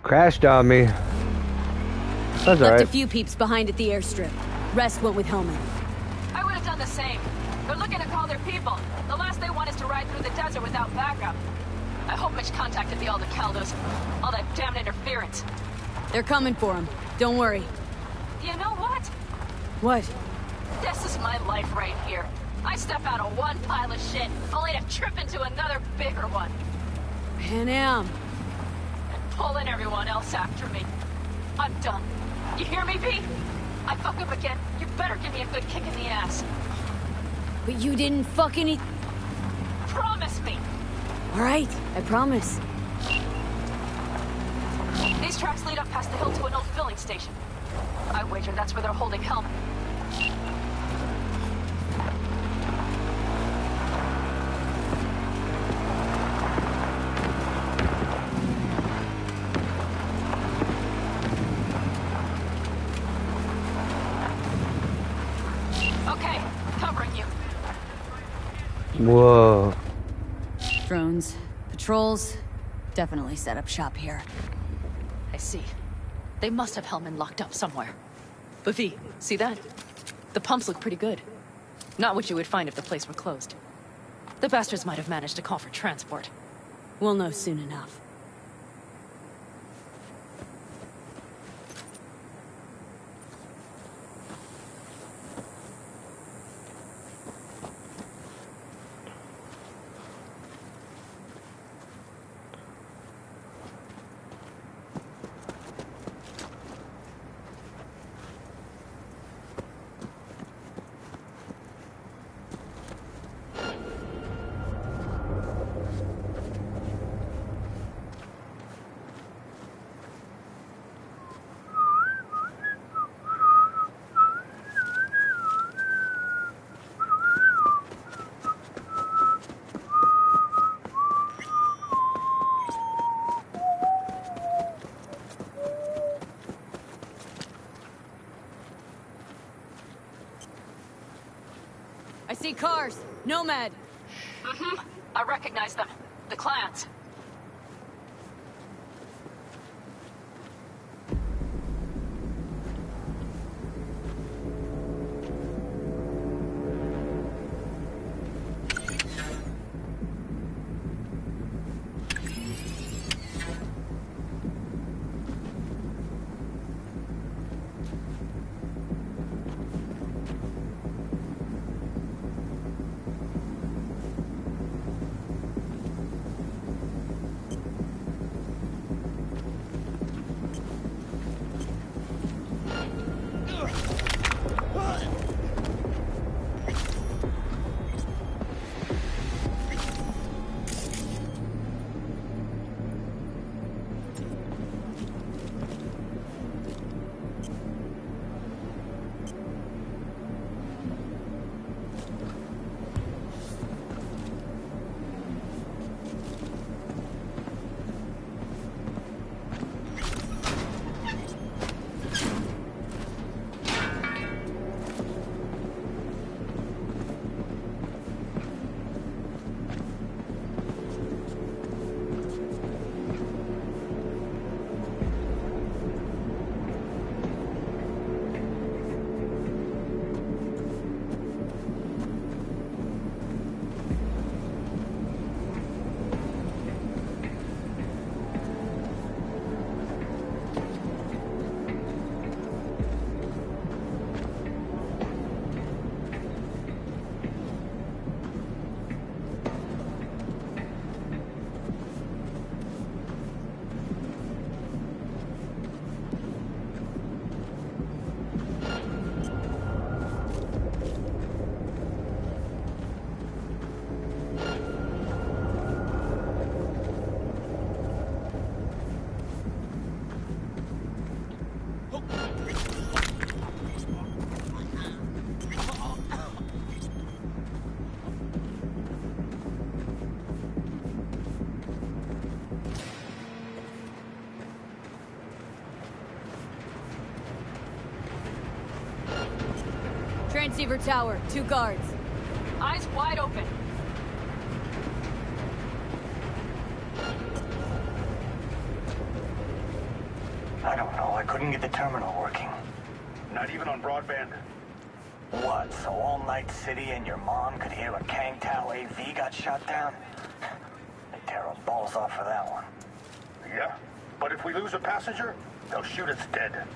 Crashed on me. That's Left alright. a few peeps behind at the airstrip. Rest went with Hellman. I would have done the same. They're looking to call their people. The last they want is to ride through the desert without backup. I hope Mitch contacted the Aldecaldos. All that damn interference. They're coming for him. Don't worry. You know what? What? This is my life right here. I step out of one pile of shit, only to trip into another bigger one. Pan Am. And pulling everyone else after me. I'm done. You hear me, V? I fuck up again, you better give me a good kick in the ass. But you didn't fuck any... Promise me! Alright, I promise. These tracks lead up past the hill to an old filling station. I wager that's where they're holding Hellman. Okay, covering you. Whoa. Drones. Patrols. Definitely set up shop here. I see. They must have Hellman locked up somewhere. But V, see that? The pumps look pretty good. Not what you would find if the place were closed. The bastards might have managed to call for transport. We'll know soon enough. I see cars. Nomad. Mm-hmm. I recognize them. The clans. Transceiver tower, 2 guards. Eyes wide open. couldn't get the terminal working. Not even on broadband? What, so all Night City and your mom could hear a Kang Tao AV got shot down? They tear our balls off for that one. Yeah, but if we lose a passenger, they'll shoot us dead.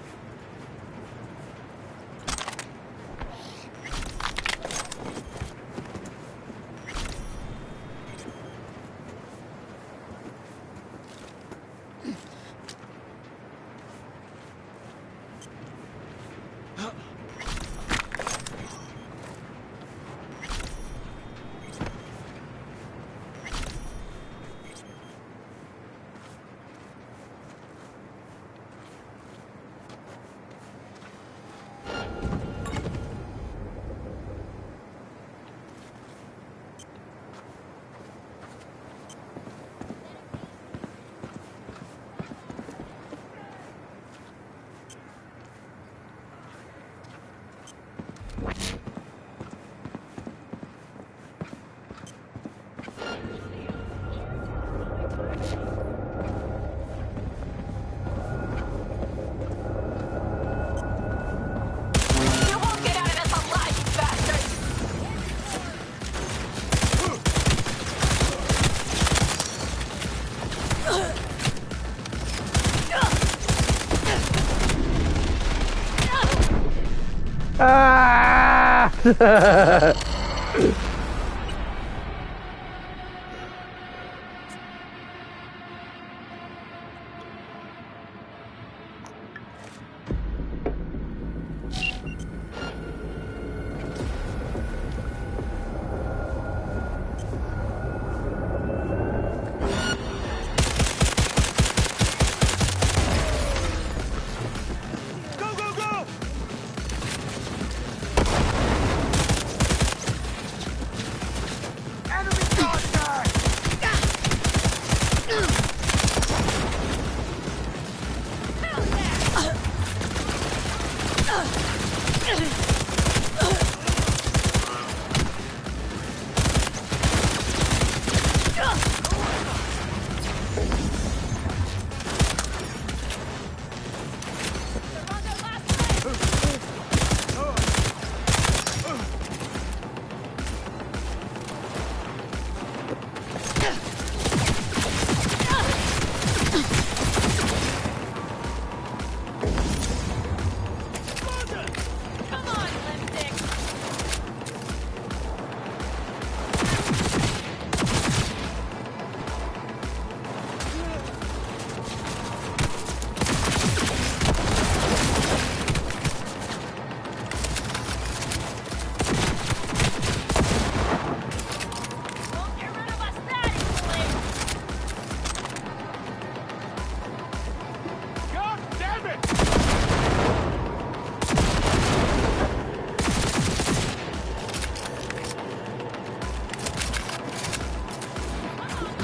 Ah!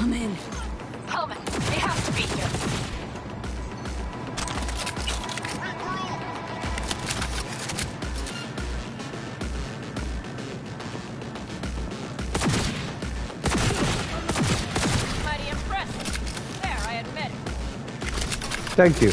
I'm in. Hellman, they have to be here. Mighty impressive. There, I admit it. Thank you.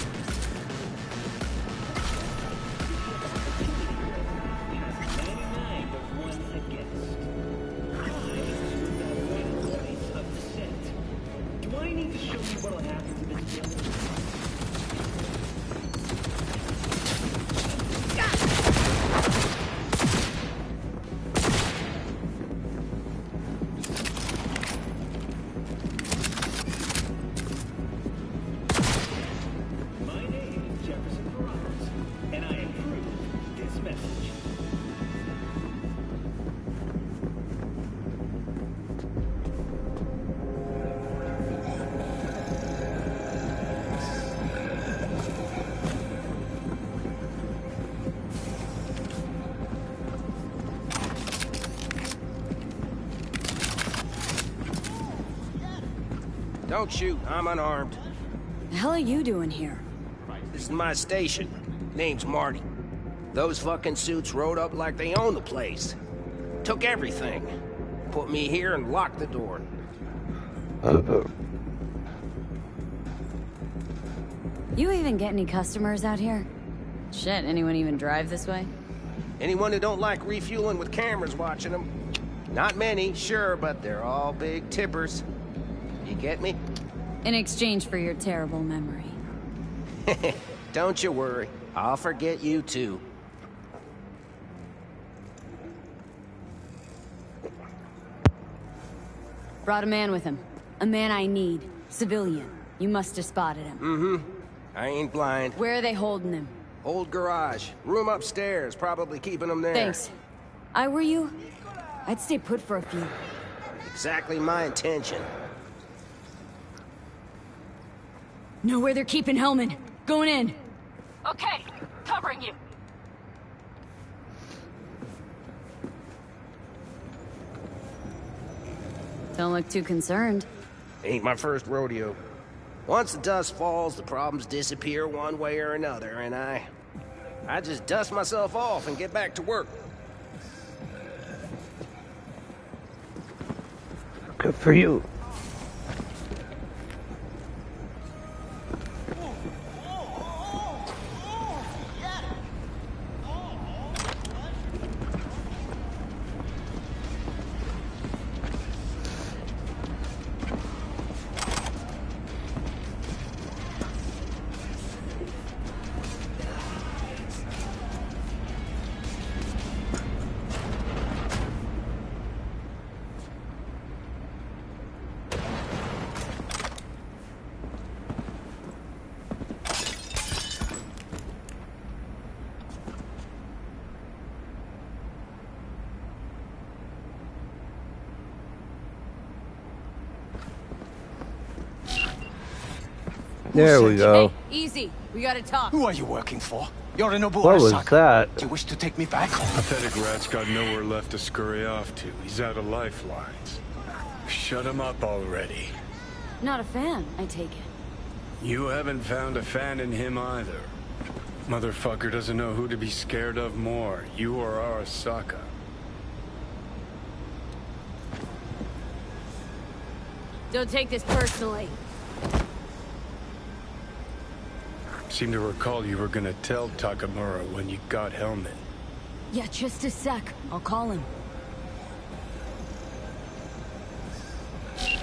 Don't shoot, I'm unarmed. The hell are you doing here? This is my station. Name's Marty. Those fucking suits rode up like they own the place. Took everything. Put me here and locked the door. You even get any customers out here? Shit, anyone even drive this way? Anyone who don't like refueling with cameras watching them. Not many, sure, but they're all big tippers. You get me? In exchange for your terrible memory. Don't you worry. I'll forget you too. Brought a man with him. A man I need. Civilian. You must have spotted him. Mm-hmm. I ain't blind. Where are they holding him? Old garage. Room upstairs. Probably keeping him there. Thanks. I were you, I'd stay put for a few. Exactly my intention. Know where they're keeping Hellman. Going in. Okay, covering you. Don't look too concerned. Ain't my first rodeo. Once the dust falls, the problems disappear one way or another, and I just dust myself off and get back to work. Good for you. There we go. Hey, easy. We gotta talk. Who are you working for? Yorinobu What was Arasaka. that? Do you wish to take me back? Pathetic rat's got nowhere left to scurry off to. He's out of lifelines. Shut him up already. Not a fan, I take it. You haven't found a fan in him either. Motherfucker doesn't know who to be scared of more, you or Arasaka. Don't take this personally. Seem to recall you were gonna tell Takamura when you got Hellman. Yeah, just a sec. I'll call him.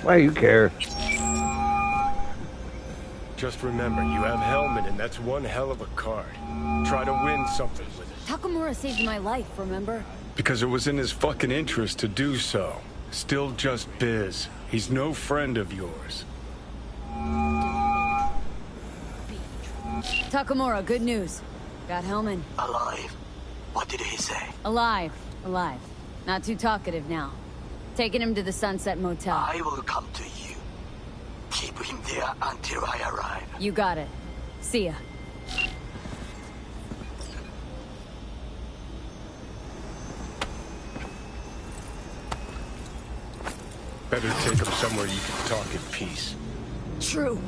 Why you care? Just remember, you have Hellman and that's one hell of a card. Try to win something with it. Takamura saved my life, remember? Because it was in his fucking interest to do so. Still just biz. He's no friend of yours. Takamura, good news. Got Hellman. Alive. What did he say? Alive. Alive. Not too talkative now. Taking him to the Sunset Motel. I will come to you. Keep him there until I arrive. You got it. See ya. Better take him somewhere you can talk in peace. True.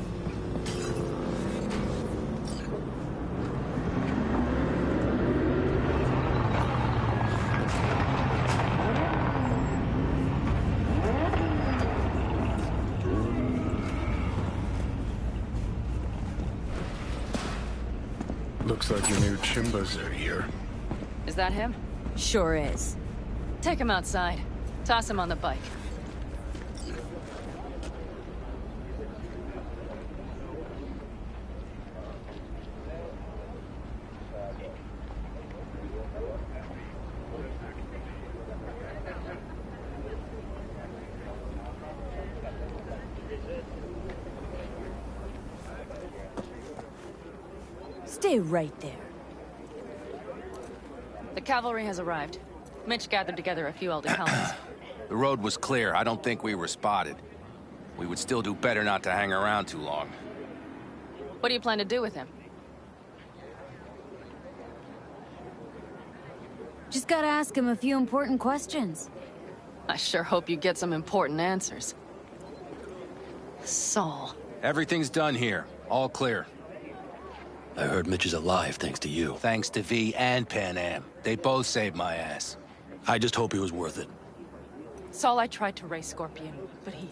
Looks like your new Chimbas are here. Is that him? Sure is. Take him outside. Toss him on the bike. Stay right there. The cavalry has arrived. Mitch gathered together a few elder helmets. The road was clear. I don't think we were spotted. We would still do better not to hang around too long. What do you plan to do with him? Just gotta ask him a few important questions. I sure hope you get some important answers. Saul. Everything's done here. All clear. I heard Mitch is alive thanks to you. Thanks to V and Pan Am. They both saved my ass. I just hope he was worth it. Saul, I tried to raise Scorpion, but he...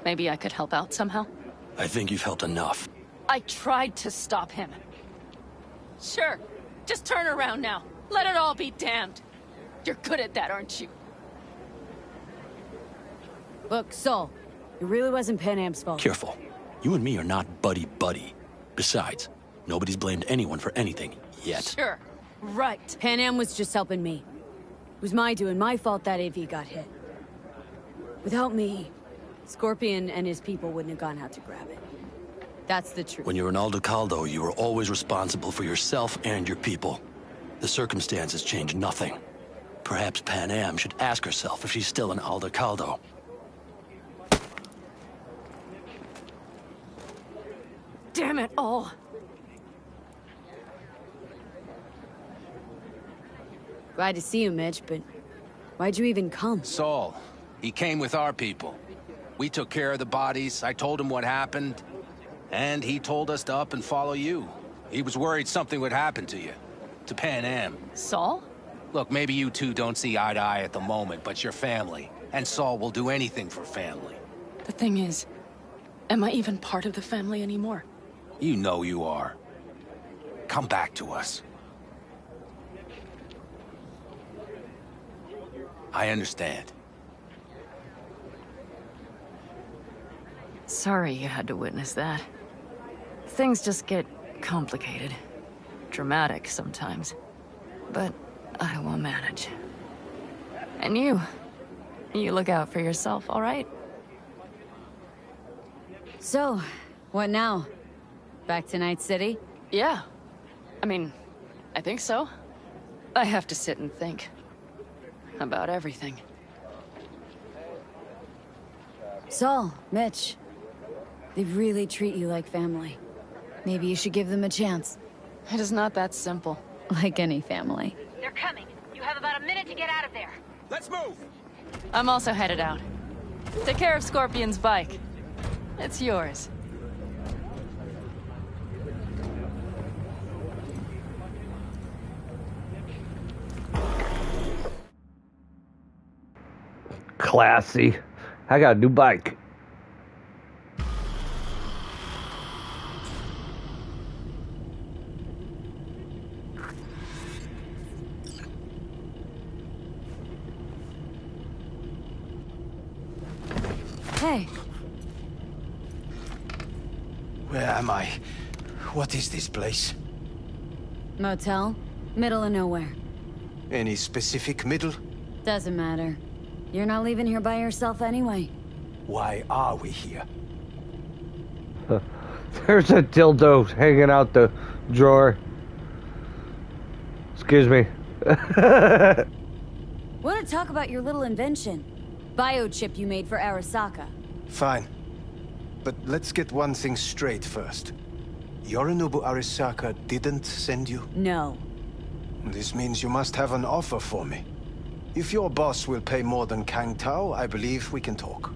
Maybe I could help out somehow? I think you've helped enough. I tried to stop him. Sure. Just turn around now. Let it all be damned. You're good at that, aren't you? Look, Sol, it really wasn't Pan Am's fault. Careful. You and me are not buddy-buddy. Besides, nobody's blamed anyone for anything, yet. Sure. Right. Pan Am was just helping me. It was my doing, my fault that AV got hit. Without me, Scorpion and his people wouldn't have gone out to grab it. That's the truth. When you're an Aldecaldo, you are always responsible for yourself and your people. The circumstances change nothing. Perhaps Pan Am should ask herself if she's still an Aldecaldo. Damn it all. Glad to see you, Mitch, but why'd you even come? Saul, he came with our people. We took care of the bodies, I told him what happened, and he told us to up and follow you. He was worried something would happen to you. To Pan Am. Saul? Look, maybe you two don't see eye to eye at the moment, but you're family. And Saul will do anything for family. The thing is, am I even part of the family anymore? You know you are. Come back to us. I understand. Sorry you had to witness that. Things just get complicated. Dramatic sometimes. But I will manage. And you look out for yourself, all right? So, what now? Back to Night City? Yeah. I mean, I think so. I have to sit and think. About everything. Saul, Mitch, they really treat you like family. Maybe you should give them a chance. It is not that simple. Like any family. They're coming. You have about a minute to get out of there. Let's move! I'm also headed out. Take care of Scorpion's bike. It's yours. Classy. I got a new bike. Hey. Where am I? What is this place? Motel? Middle of nowhere. Any specific middle? Doesn't matter. You're not leaving here by yourself anyway. Why are we here? There's a dildo hanging out the drawer. Excuse me. Want to talk about your little invention? Biochip you made for Arasaka. Fine. But let's get one thing straight first. Yorinobu Arasaka didn't send you? No. This means you must have an offer for me. If your boss will pay more than Kang Tao, I believe we can talk.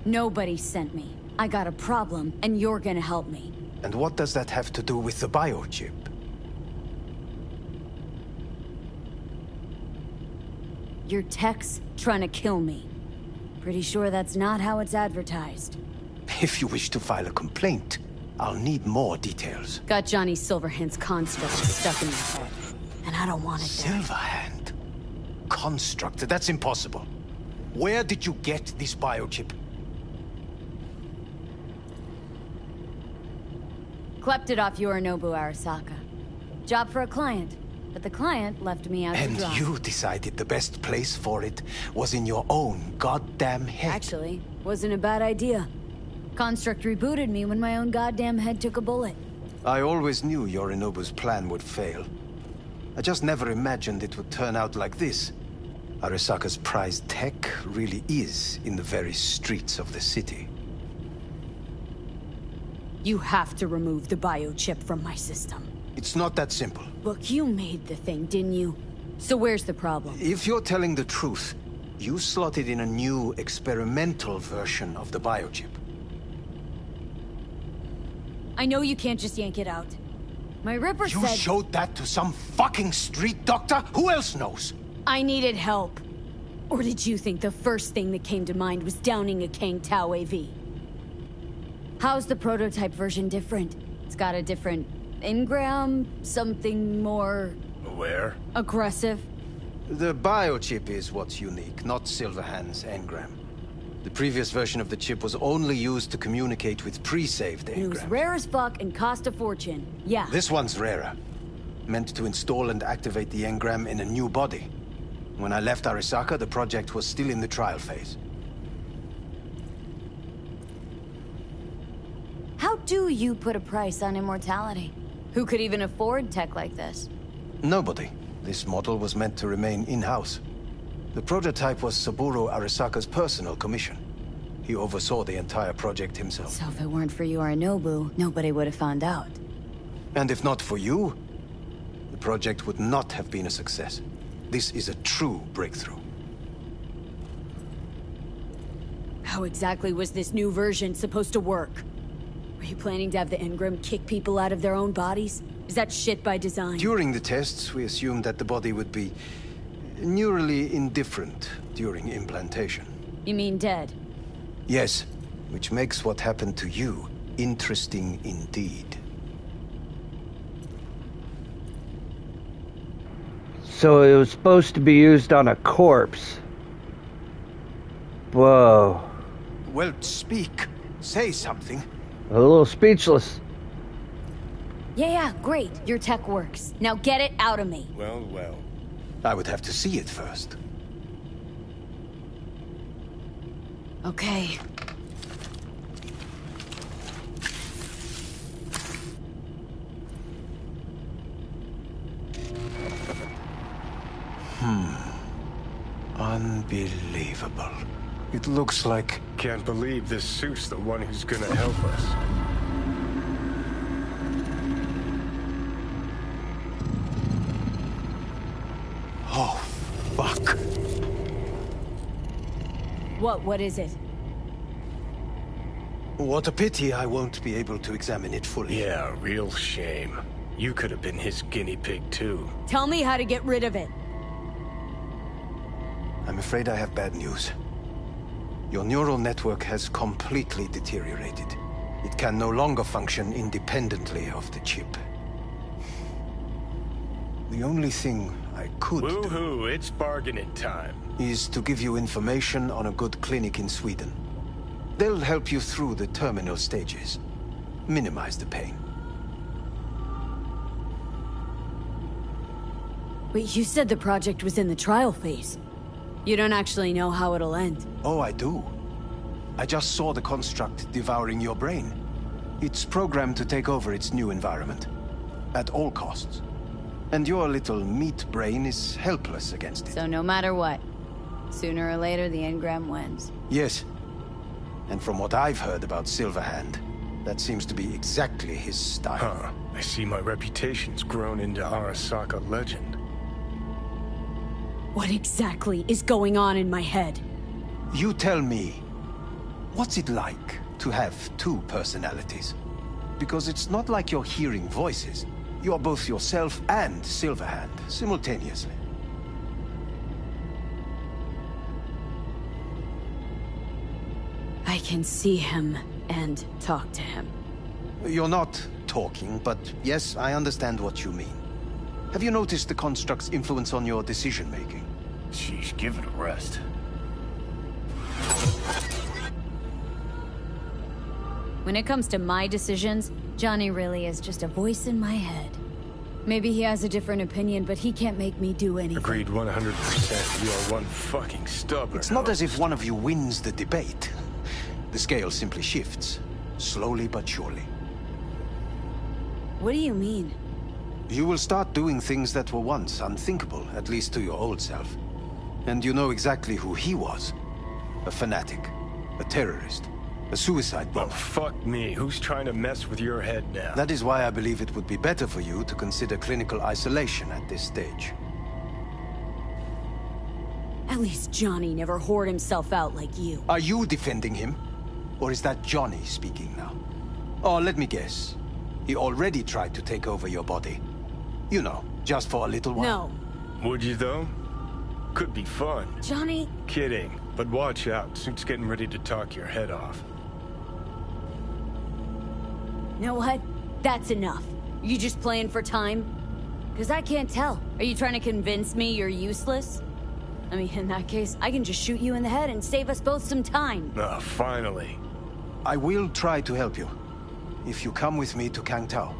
Nobody sent me. I got a problem, and you're gonna help me. And what does that have to do with the biochip? Your tech's trying to kill me. Pretty sure that's not how it's advertised. If you wish to file a complaint, I'll need more details. Got Johnny Silverhand's construct stuck in my head. And I don't want it there. Silverhand? Construct? That's impossible. Where did you get this biochip? Clept it off Yorinobu Arasaka. Job for a client. But the client left me out to dry. And you decided the best place for it was in your own goddamn head. Actually, wasn't a bad idea. Construct rebooted me when my own goddamn head took a bullet. I always knew Yorinobu's plan would fail. I just never imagined it would turn out like this. Arasaka's prized tech really is in the very streets of the city. You have to remove the biochip from my system. It's not that simple. Look, you made the thing, didn't you? So where's the problem? If you're telling the truth, you slotted in a new experimental version of the biochip. I know you can't just yank it out. My Ripper said... You showed that to some fucking street doctor? Who else knows? I needed help. Or did you think the first thing that came to mind was downing a Kang Tao AV? How's the prototype version different? It's got a different engram, something more... Aware? aggressive? The biochip is what's unique, not Silverhand's engram. The previous version of the chip was only used to communicate with pre-saved It was engrams. rare as fuck and cost a fortune. Yeah. This one's rarer. Meant to install and activate the engram in a new body. When I left Arasaka, the project was still in the trial phase. How do you put a price on immortality? Who could even afford tech like this? Nobody. This model was meant to remain in-house. The prototype was Saburo Arasaka's personal commission. He oversaw the entire project himself. So if it weren't for Yorinobu, nobody would have found out. And if not for you, the project would not have been a success. This is a true breakthrough. How exactly was this new version supposed to work? Were you planning to have the engram kick people out of their own bodies? Is that shit by design? During the tests, we assumed that the body would be neurally indifferent during implantation. You mean dead? Yes, which makes what happened to you interesting indeed. So it was supposed to be used on a corpse. Whoa. Well, speak. Say something. A little speechless. Yeah, great. Your tech works. Now get it out of me. Well, well. I would have to see it first. Okay. Unbelievable. It looks like... Can't believe this suit's the one who's gonna help us. Oh, fuck. What is it? What a pity I won't be able to examine it fully. Yeah, real shame. You could have been his guinea pig, too. Tell me how to get rid of it. I'm afraid I have bad news. Your neural network has completely deteriorated. It can no longer function independently of the chip. The only thing I could Woohoo, it's bargaining time. is to give you information on a good clinic in Sweden. They'll help you through the terminal stages. Minimize the pain. Wait, you said the project was in the trial phase. You don't actually know how it'll end. Oh, I do. I just saw the construct devouring your brain. It's programmed to take over its new environment. At all costs. And your little meat brain is helpless against it. So no matter what, sooner or later the engram wins. Yes. And from what I've heard about Silverhand, that seems to be exactly his style. Huh. I see my reputation's grown into Arasaka legend. What exactly is going on in my head? You tell me, what's it like to have two personalities? Because it's not like you're hearing voices. You're both yourself and Silverhand, simultaneously. I can see him and talk to him. You're not talking, but yes, I understand what you mean. Have you noticed the construct's influence on your decision-making? Sheesh, give it a rest. When it comes to my decisions, Johnny really is just a voice in my head. Maybe he has a different opinion, but he can't make me do anything. Agreed 100%. You are one fucking stubborn. It's not as if one of you wins the debate. The scale simply shifts, slowly but surely. What do you mean? You will start doing things that were once unthinkable, at least to your old self. And you know exactly who he was. A fanatic, a terrorist, a suicide Oh, bomber. fuck me. Who's trying to mess with your head now? That is why I believe it would be better for you to consider clinical isolation at this stage. At least Johnny never whored himself out like you. Are you defending him? Or is that Johnny speaking now? Oh, let me guess. He already tried to take over your body. You know, just for a little while. No. Would you, though? Could be fun. Johnny... Kidding. But watch out. Suit's getting ready to talk your head off. You know what? That's enough. You just playing for time? Because I can't tell. Are you trying to convince me you're useless? I mean, in that case, I can just shoot you in the head and save us both some time. Ah, finally. I will try to help you, if you come with me to Kangtao.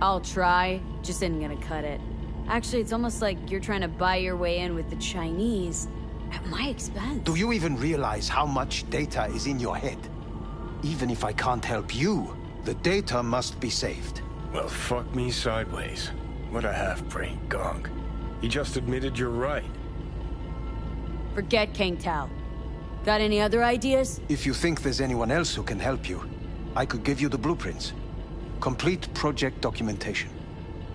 I'll try, just isn't gonna cut it. Actually, it's almost like you're trying to buy your way in with the Chinese at my expense. Do you even realize how much data is in your head? Even if I can't help you, the data must be saved. Well, fuck me sideways. What a half-brained gonk. He just admitted you're right. Forget Kangtao. Got any other ideas? If you think there's anyone else who can help you, I could give you the blueprints. Complete project documentation.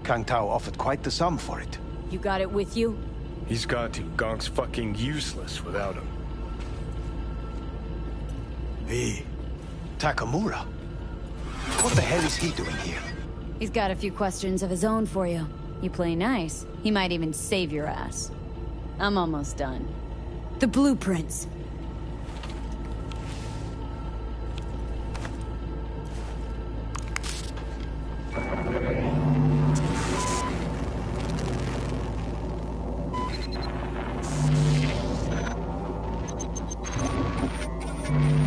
Kangtao offered quite the sum for it. You got it with you? He's got to. Gonk's fucking useless without him. Hey, Takamura? What the hell is he doing here? He's got a few questions of his own for you. You play nice, he might even save your ass. I'm almost done. The blueprints.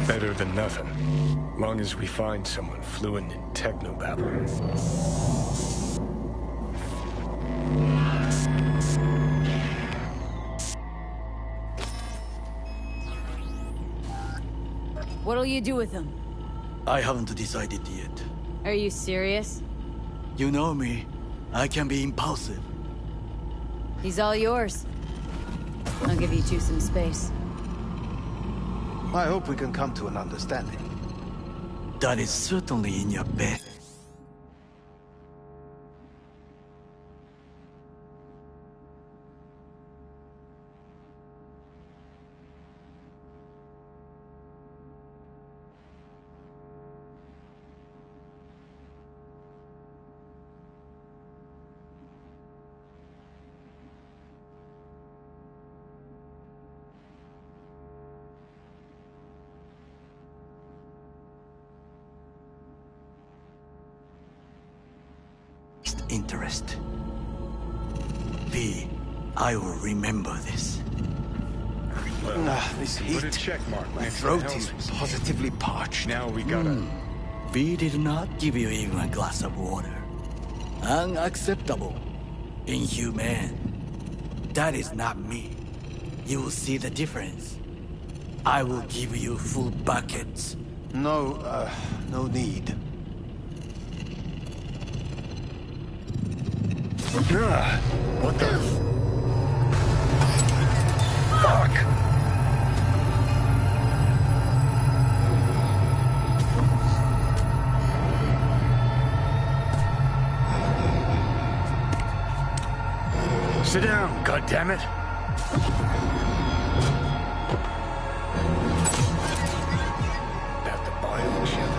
Better than nothing. Long as we find someone fluent in technobabble. What'll you do with them? I haven't decided yet. Are you serious? You know me. I can be impulsive. He's all yours. I'll give you two some space. I hope we can come to an understanding. That is certainly in your bet. Interest. V, I will remember this. Well, this put heat. a check mark My next to throat the is helmet. positively parched. Now we gotta... V did not give you even a glass of water. Unacceptable. Inhumane. That is not me. You will see the difference. I will give you full buckets. No, no need. What the... Fuck! Sit down, goddammit! At the biochip.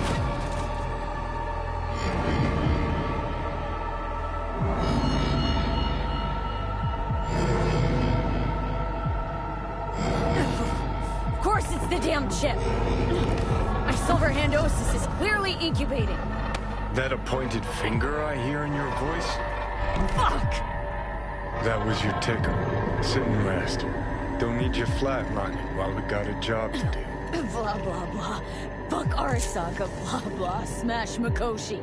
Of course it's the damn chip! My silverhandosis is clearly incubating. That a pointed finger I hear in your voice? Fuck! That was your tickle. Sit and rest. Don't need you flatlining while we got a job to do. Blah, blah, blah. Fuck Arasaka, blah, blah. Smash Mikoshi.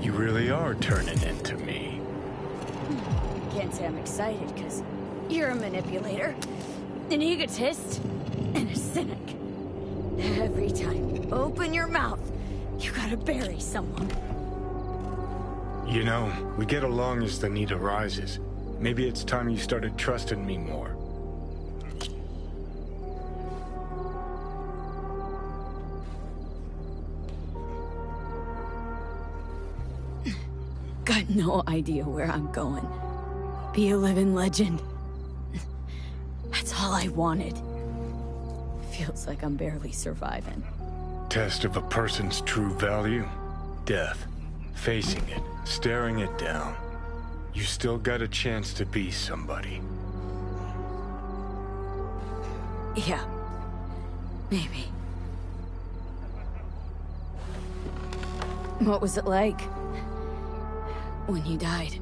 You really are turning into me. Can't say I'm excited, because you're a manipulator, an egotist, and a cynic. Every time you open your mouth, you gotta bury someone. You know, we get along as the need arises. Maybe it's time you started trusting me more. Got no idea where I'm going. Be a living legend. That's all I wanted. Feels like I'm barely surviving. Test of a person's true value? Death. Facing it, staring it down. You still got a chance to be somebody. Yeah. Maybe. What was it like when you died?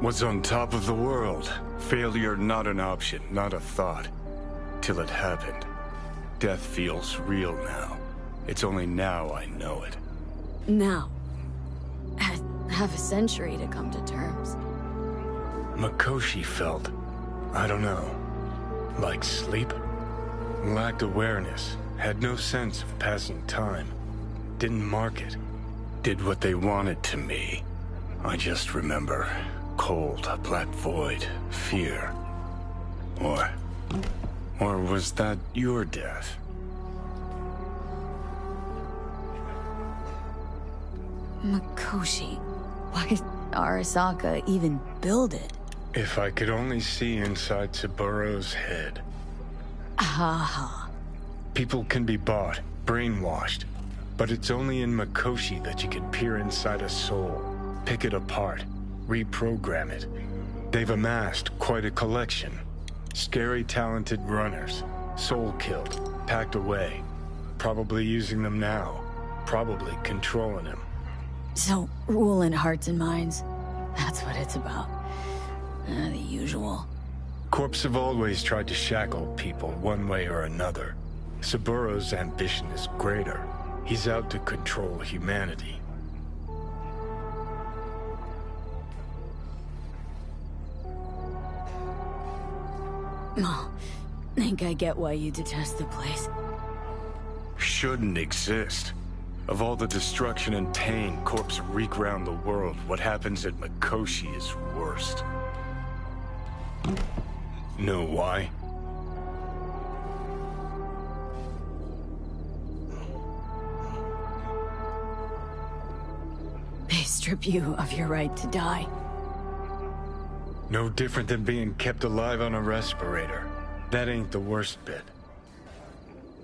Was on top of the world. Failure not an option, not a thought. Till it happened. Death feels real now. It's only now I know it. Now. Had half a century to come to terms. Mikoshi felt, I don't know, like sleep? Lacked awareness, had no sense of passing time. Didn't mark it. Did what they wanted to me. I just remember cold, a black void, fear. Or was that your death? Mikoshi. Why did Arasaka even build it? If I could only see inside Saburo's head. Haha. People can be bought, brainwashed. But it's only in Mikoshi that you can peer inside a soul, pick it apart, reprogram it. They've amassed quite a collection. Scary, talented runners, soul killed, packed away. Probably using them now, probably controlling them. So, ruling hearts and minds, that's what it's about. The usual. Corps have always tried to shackle people one way or another. Saburo's ambition is greater. He's out to control humanity. Oh, think I get why you detest the place. Shouldn't exist. Of all the destruction and pain corpse wreak round the world, what happens at Mikoshi is worst. Know why? They strip you of your right to die. No different than being kept alive on a respirator. That ain't the worst bit.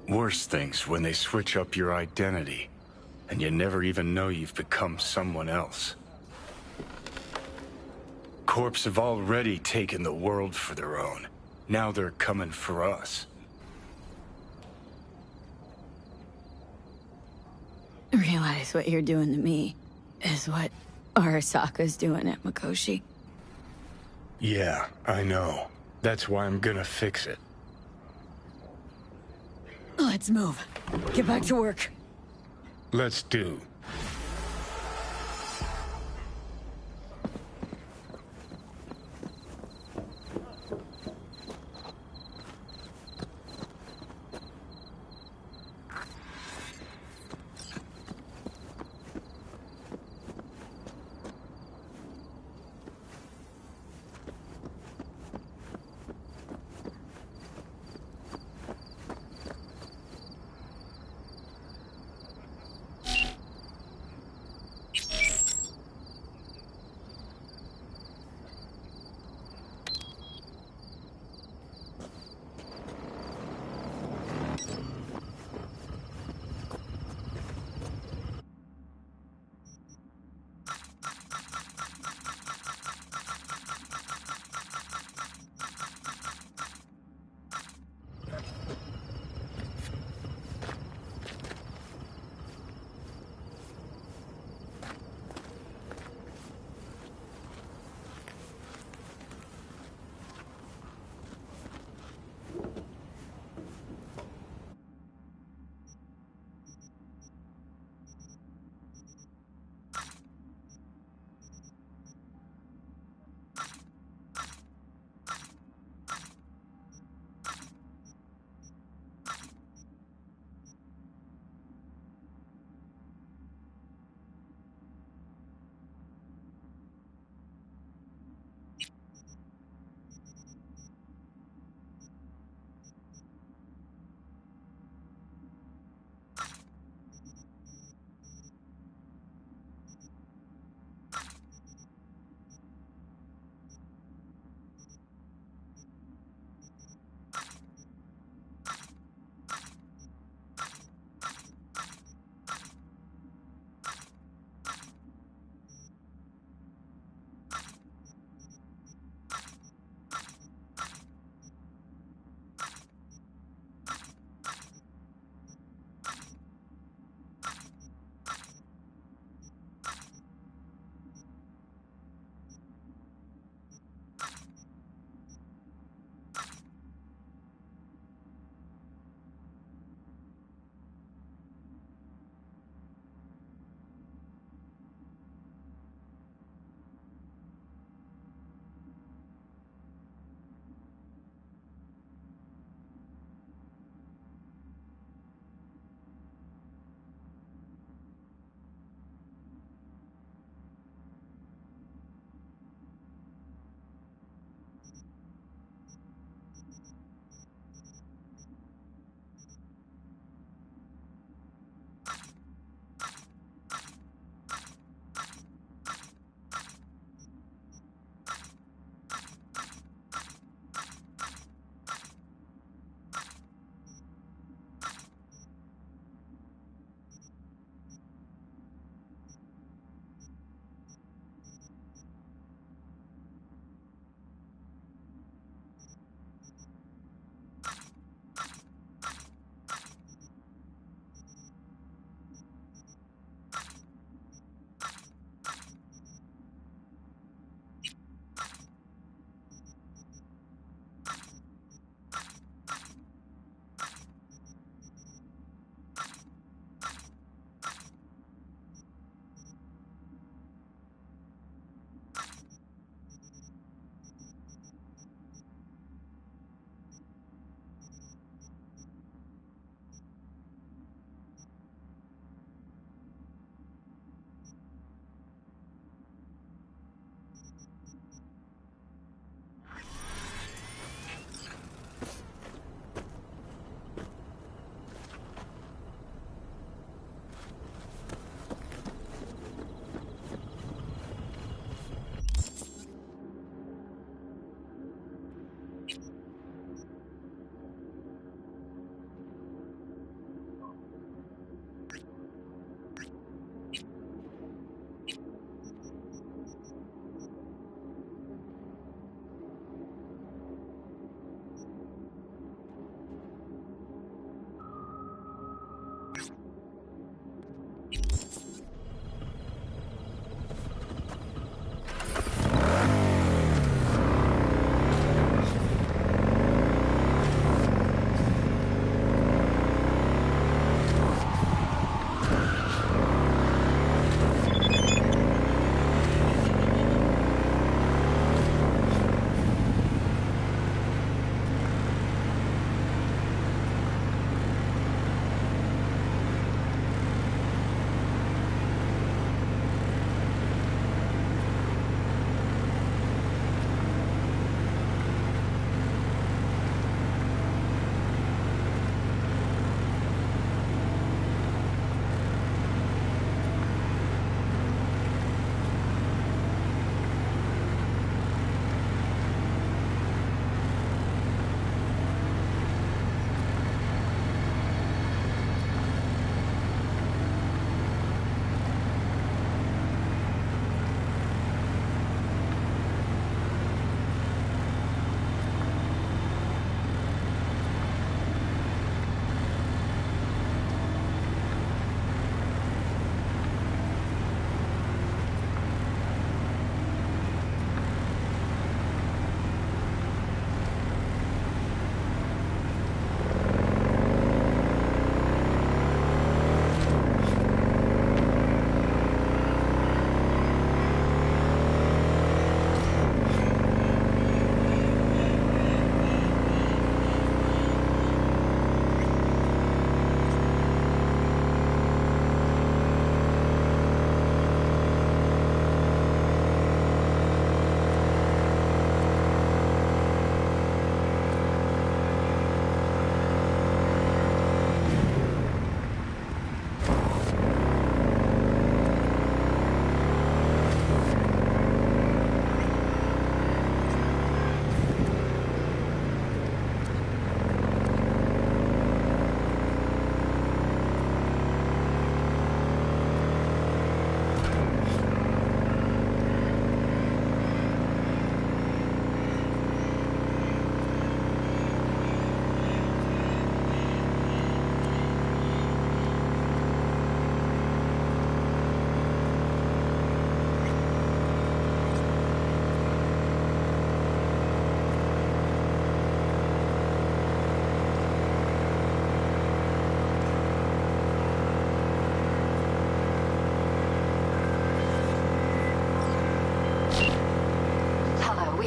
Worst thing's when they switch up your identity, and you never even know you've become someone else. Corps have already taken the world for their own. Now they're coming for us. Realize what you're doing to me is what Arasaka's doing at Mikoshi. Yeah, I know. That's why I'm gonna fix it. Let's move. Get back to work. Let's do.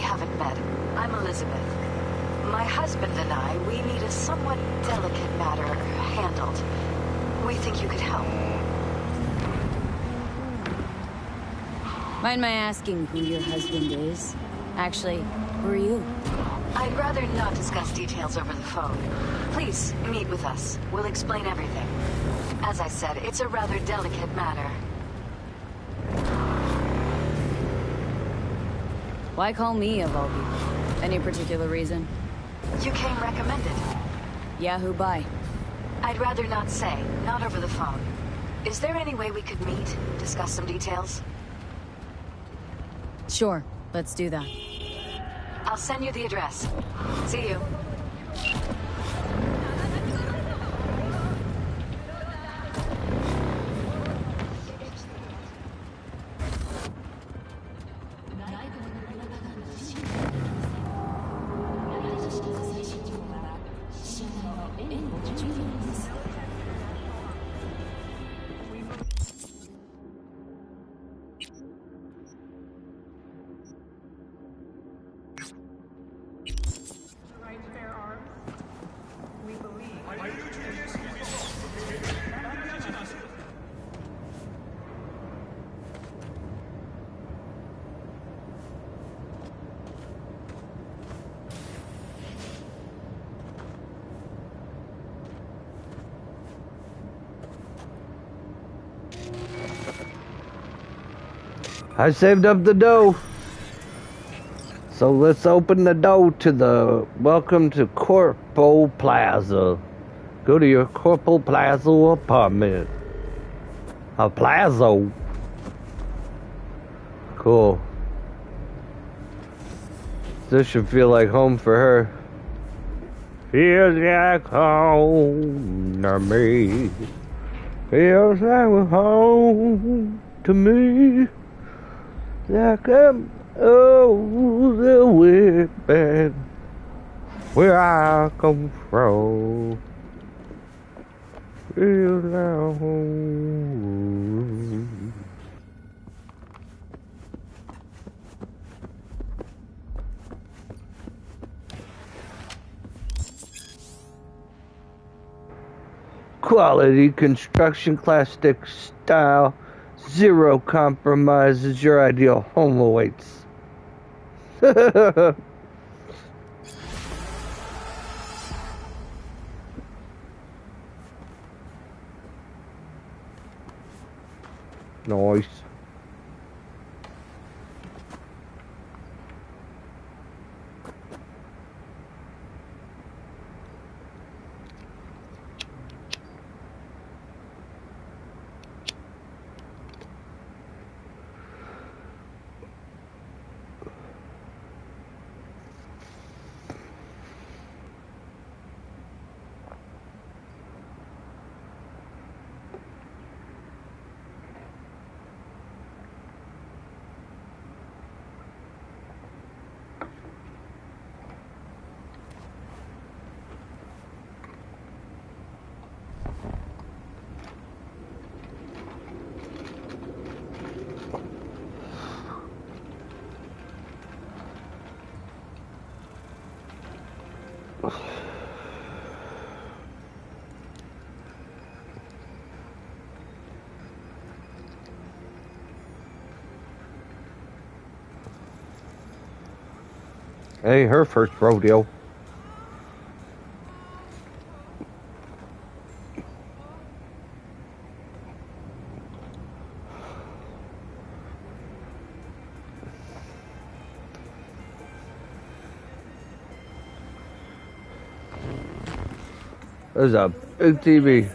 haven't met. I'm Elizabeth. My husband and I, we need a somewhat delicate matter handled. We think you could help. Mind my asking who your husband is? Actually, who are you? I'd rather not discuss details over the phone. Please, meet with us. We'll explain everything. As I said, it's a rather delicate matter. Why call me, of all people? Any particular reason? You came recommended. Yeah, who by? I'd rather not say, not over the phone. Is there any way we could meet, discuss some details? Sure, let's do that. I'll send you the address. See you. I saved up the dough. So let's open the door to the welcome to Corpo Plaza. Go to your Corpo Plaza apartment. A plaza. Cool. This should feel like home for her. Feels like home to me. Feels like home to me. Like I'm the way back where I come from. Feels like home. Quality construction, classic style, zero compromises. Your ideal home awaits. Nice. Hey, her first rodeo. There's a big TV.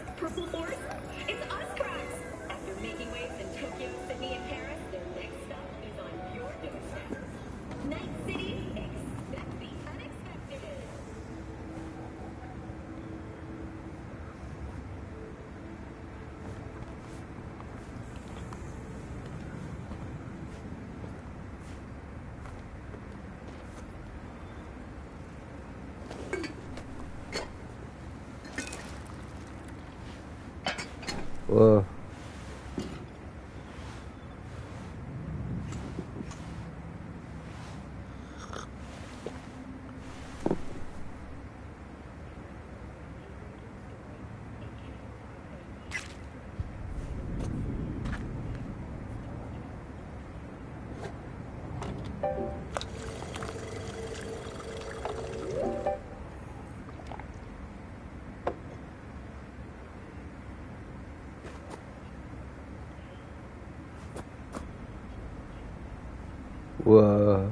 Whoa. Whoa.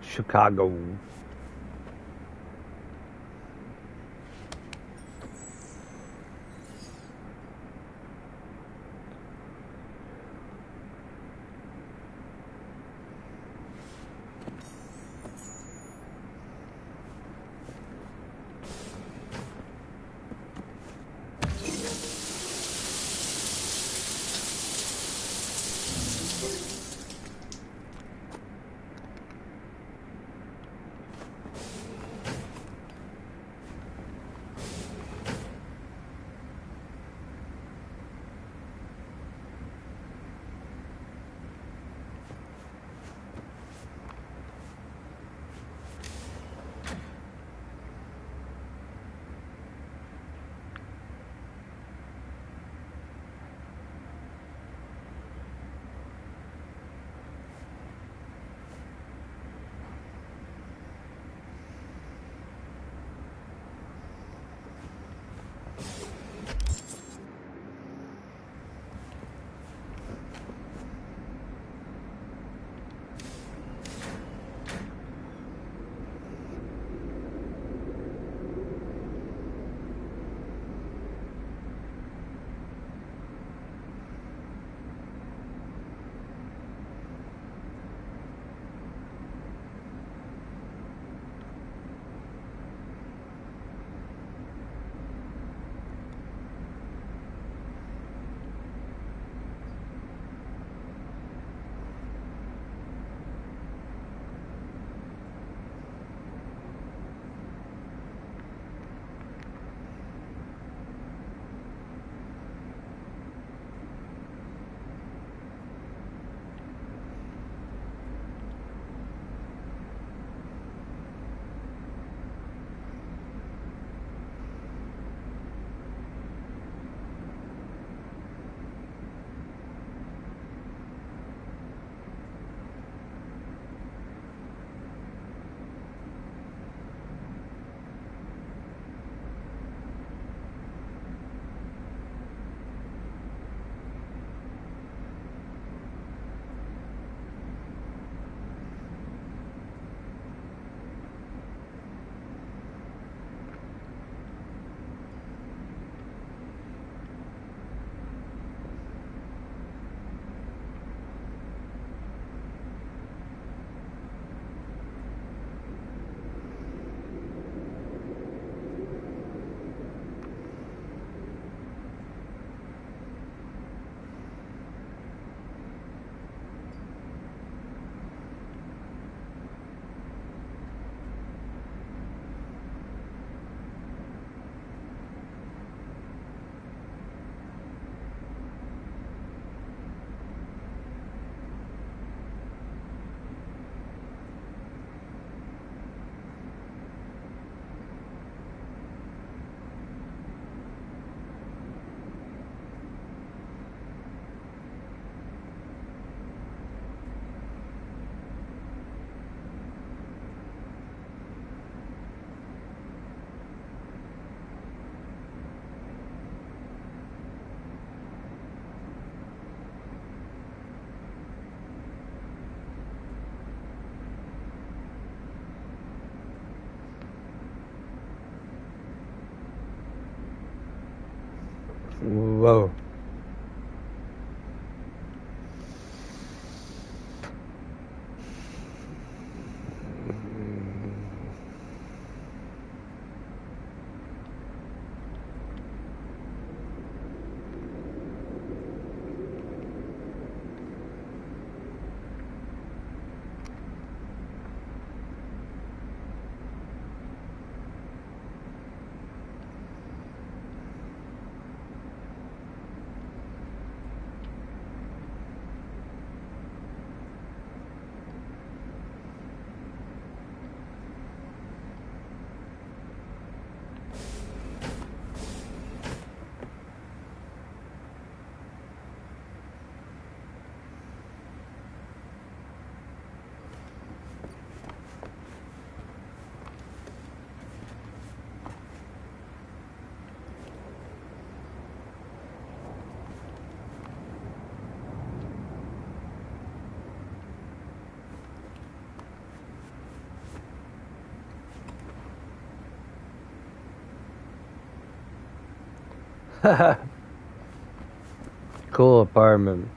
Chicago. Whoa. Cool apartment.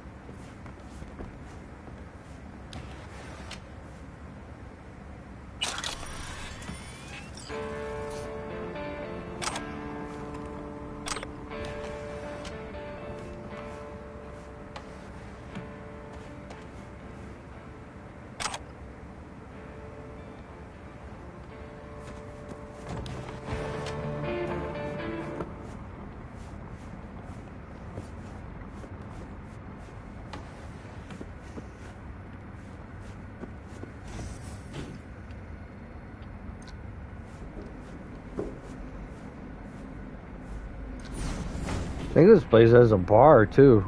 I think this place has a bar too.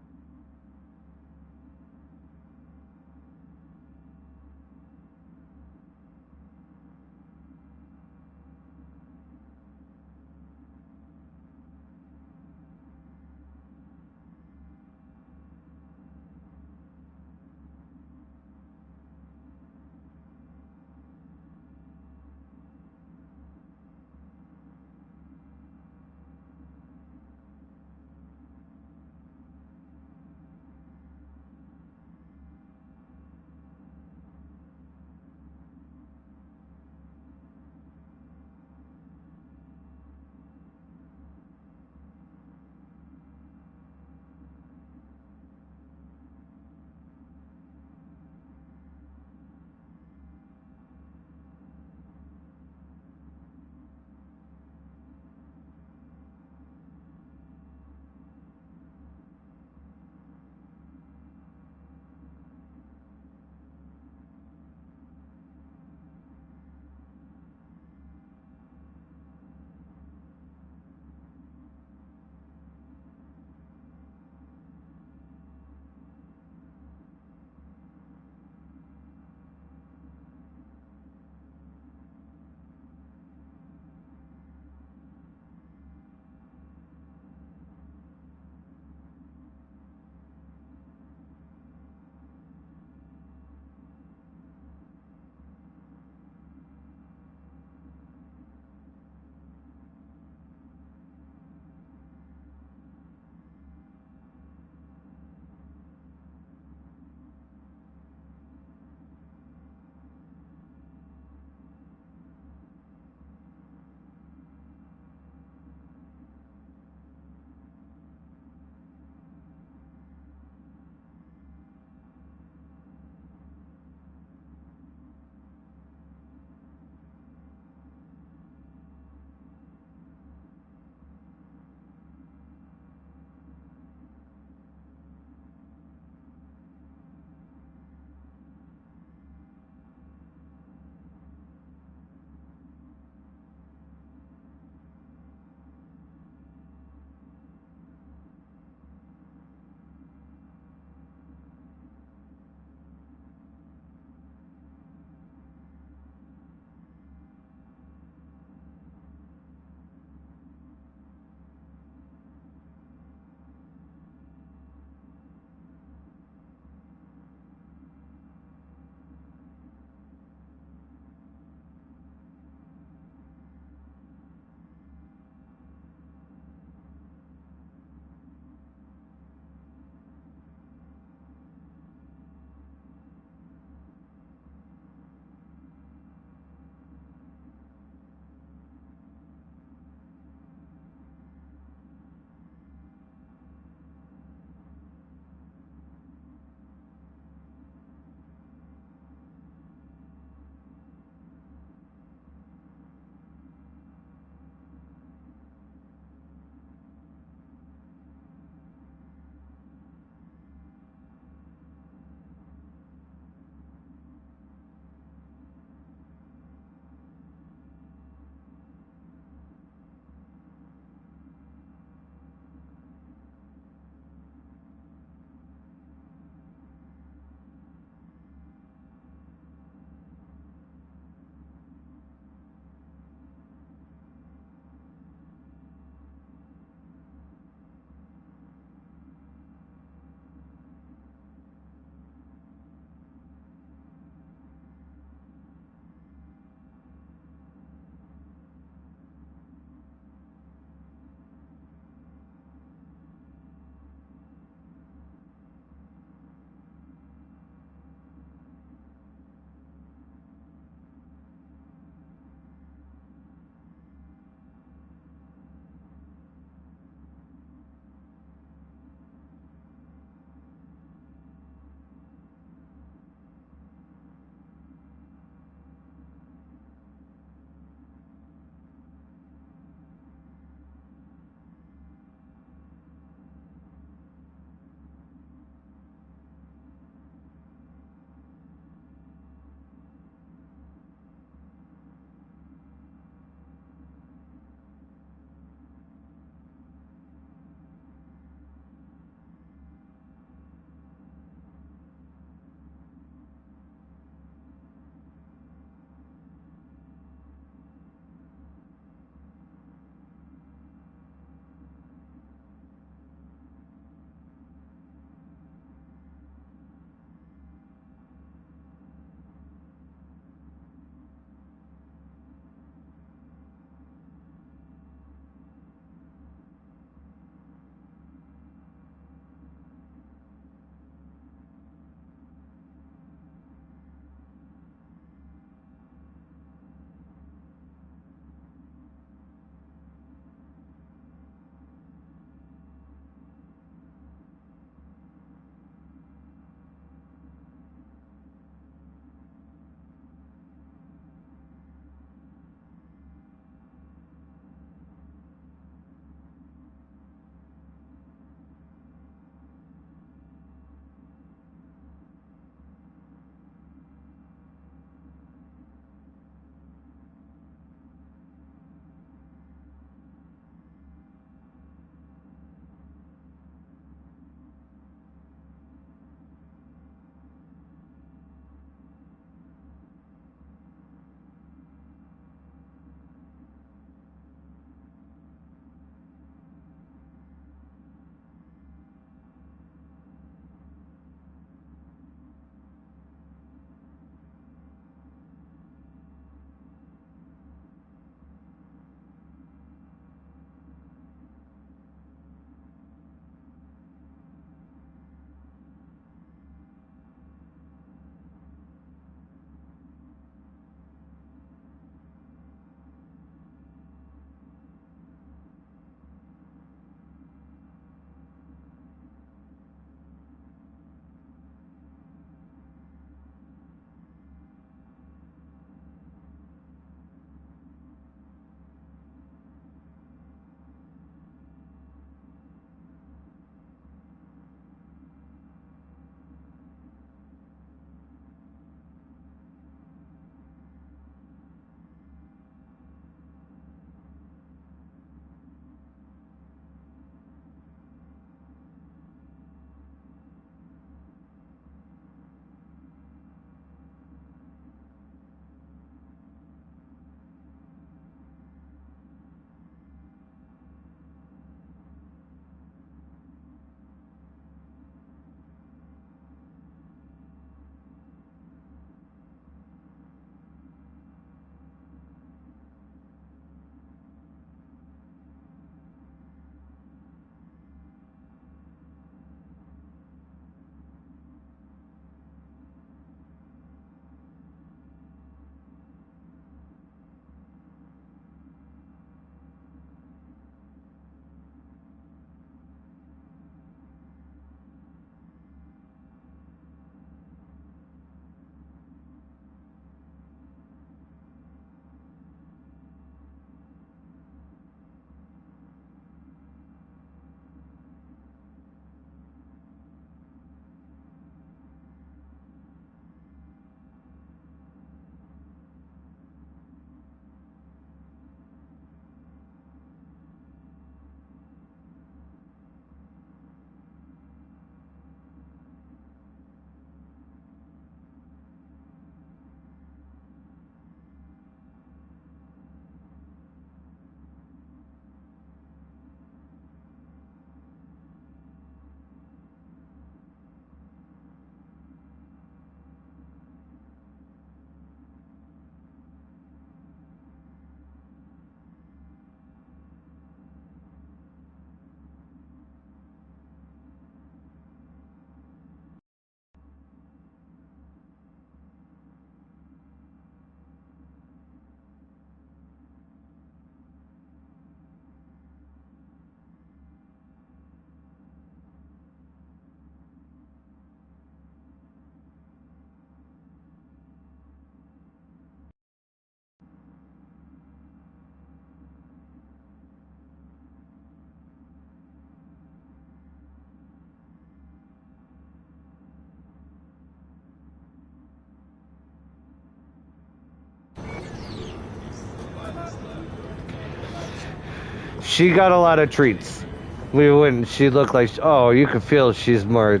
she got a lot of treats. She looked like, oh, you could feel she's more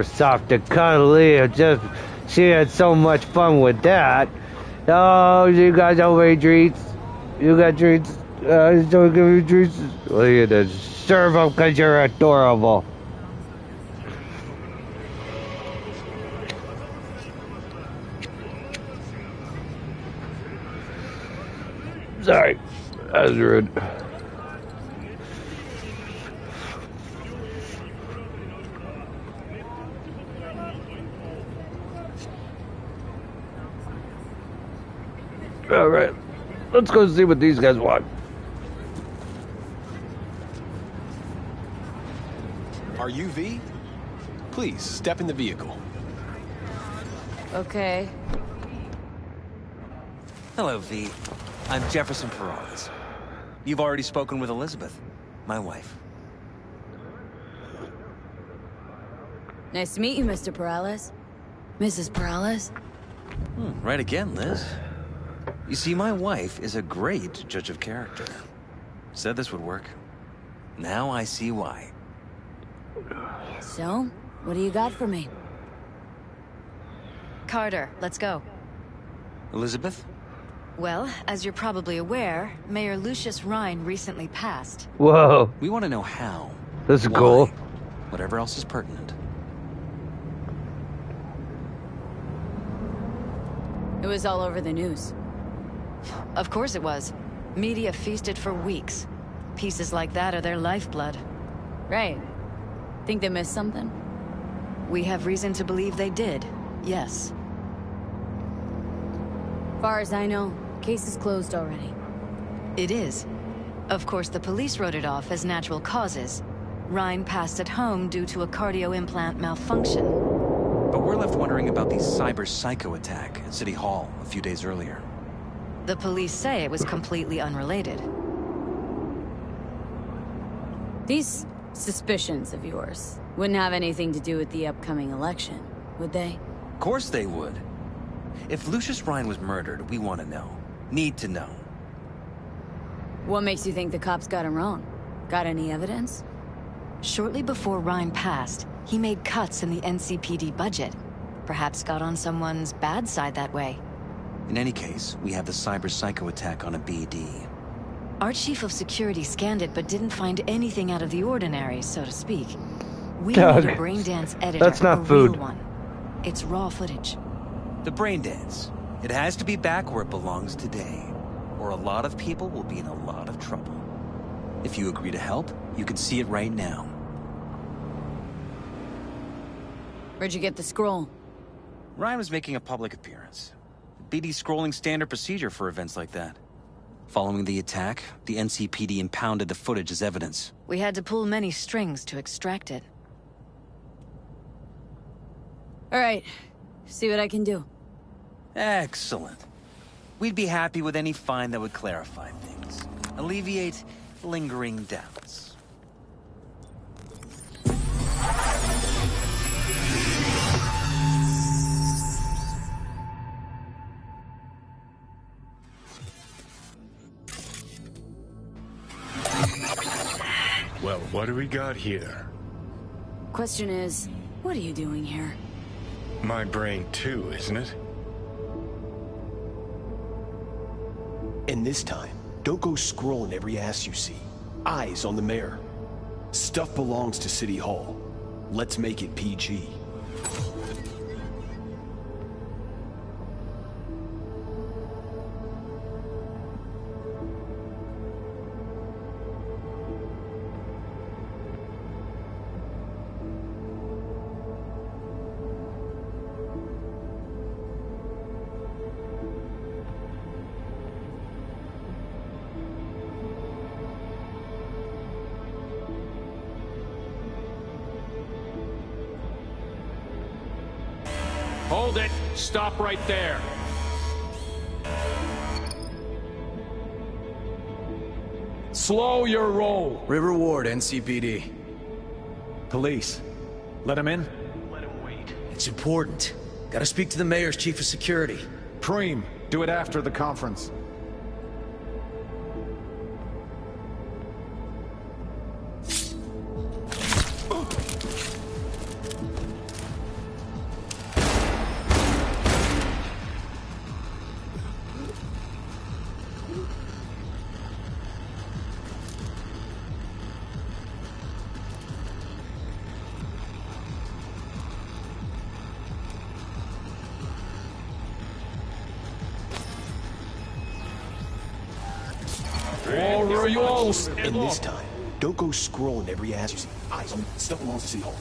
soft and cuddly. She had so much fun with that. Oh, you got so many treats. You got treats. Don't give me treats. Well, you deserve them because you're adorable. Sorry, that was rude. All right, let's go see what these guys want. Are you V? Please, step in the vehicle. Okay. Hello, V. I'm Jefferson Peralez. You've already spoken with Elizabeth, my wife. Nice to meet you, Mr. Peralez. Mrs. Peralez? Right again, Liz. You see, my wife is a great judge of character. Said this would work. Now I see why. So, what do you got for me? Carter, let's go. Elizabeth? Well, as you're probably aware, Mayor Lucius Rhine recently passed. Whoa. We want to know how. This is why, cool. Whatever else is pertinent. It was all over the news. Of course it was. Media feasted for weeks. Pieces like that are their lifeblood. Right. Think they missed something? We have reason to believe they did, yes. Far as I know, case is closed already. It is. Of course, the police wrote it off as natural causes. Rhine passed at home due to a cardio implant malfunction. But we're left wondering about the cyber psycho attack at City Hall a few days earlier. The police say it was completely unrelated. These suspicions of yours wouldn't have anything to do with the upcoming election, would they? Of course they would. If Lucius Rhine was murdered, we want to know. Need to know. What makes you think the cops got him wrong? Got any evidence? Shortly before Rhine passed, he made cuts in the NCPD budget. Perhaps got on someone's bad side that way. In any case, we have the cyber psycho attack on a BD. Our chief of security scanned it but didn't find anything out of the ordinary, so to speak. We need a braindance editor. That's not food. Real one. It's raw footage. The braindance. It has to be back where it belongs today, or a lot of people will be in a lot of trouble. If you agree to help, you can see it right now. Where'd you get the scroll? Ryan was making a public appearance. BD scrolling standard procedure for events like that. Following the attack, the NCPD impounded the footage as evidence. We had to pull many strings to extract it. All right, see what I can do. Excellent. We'd be happy with any find that would clarify things. Alleviate lingering doubts. Well, what do we got here? Question is, what are you doing here? My brain too, isn't it? And this time, don't go scrolling every ass you see. Eyes on the mayor. Stuff belongs to City Hall. Let's make it PG. Hold it! Stop right there! Slow your roll! River Ward, NCPD. Police. Let him in? Let him wait. It's important. Gotta speak to the mayor's chief of security. Preem, do it after the conference. And this time, don't go scrolling every ass you see. Eyes on stuff belongs to City Hall.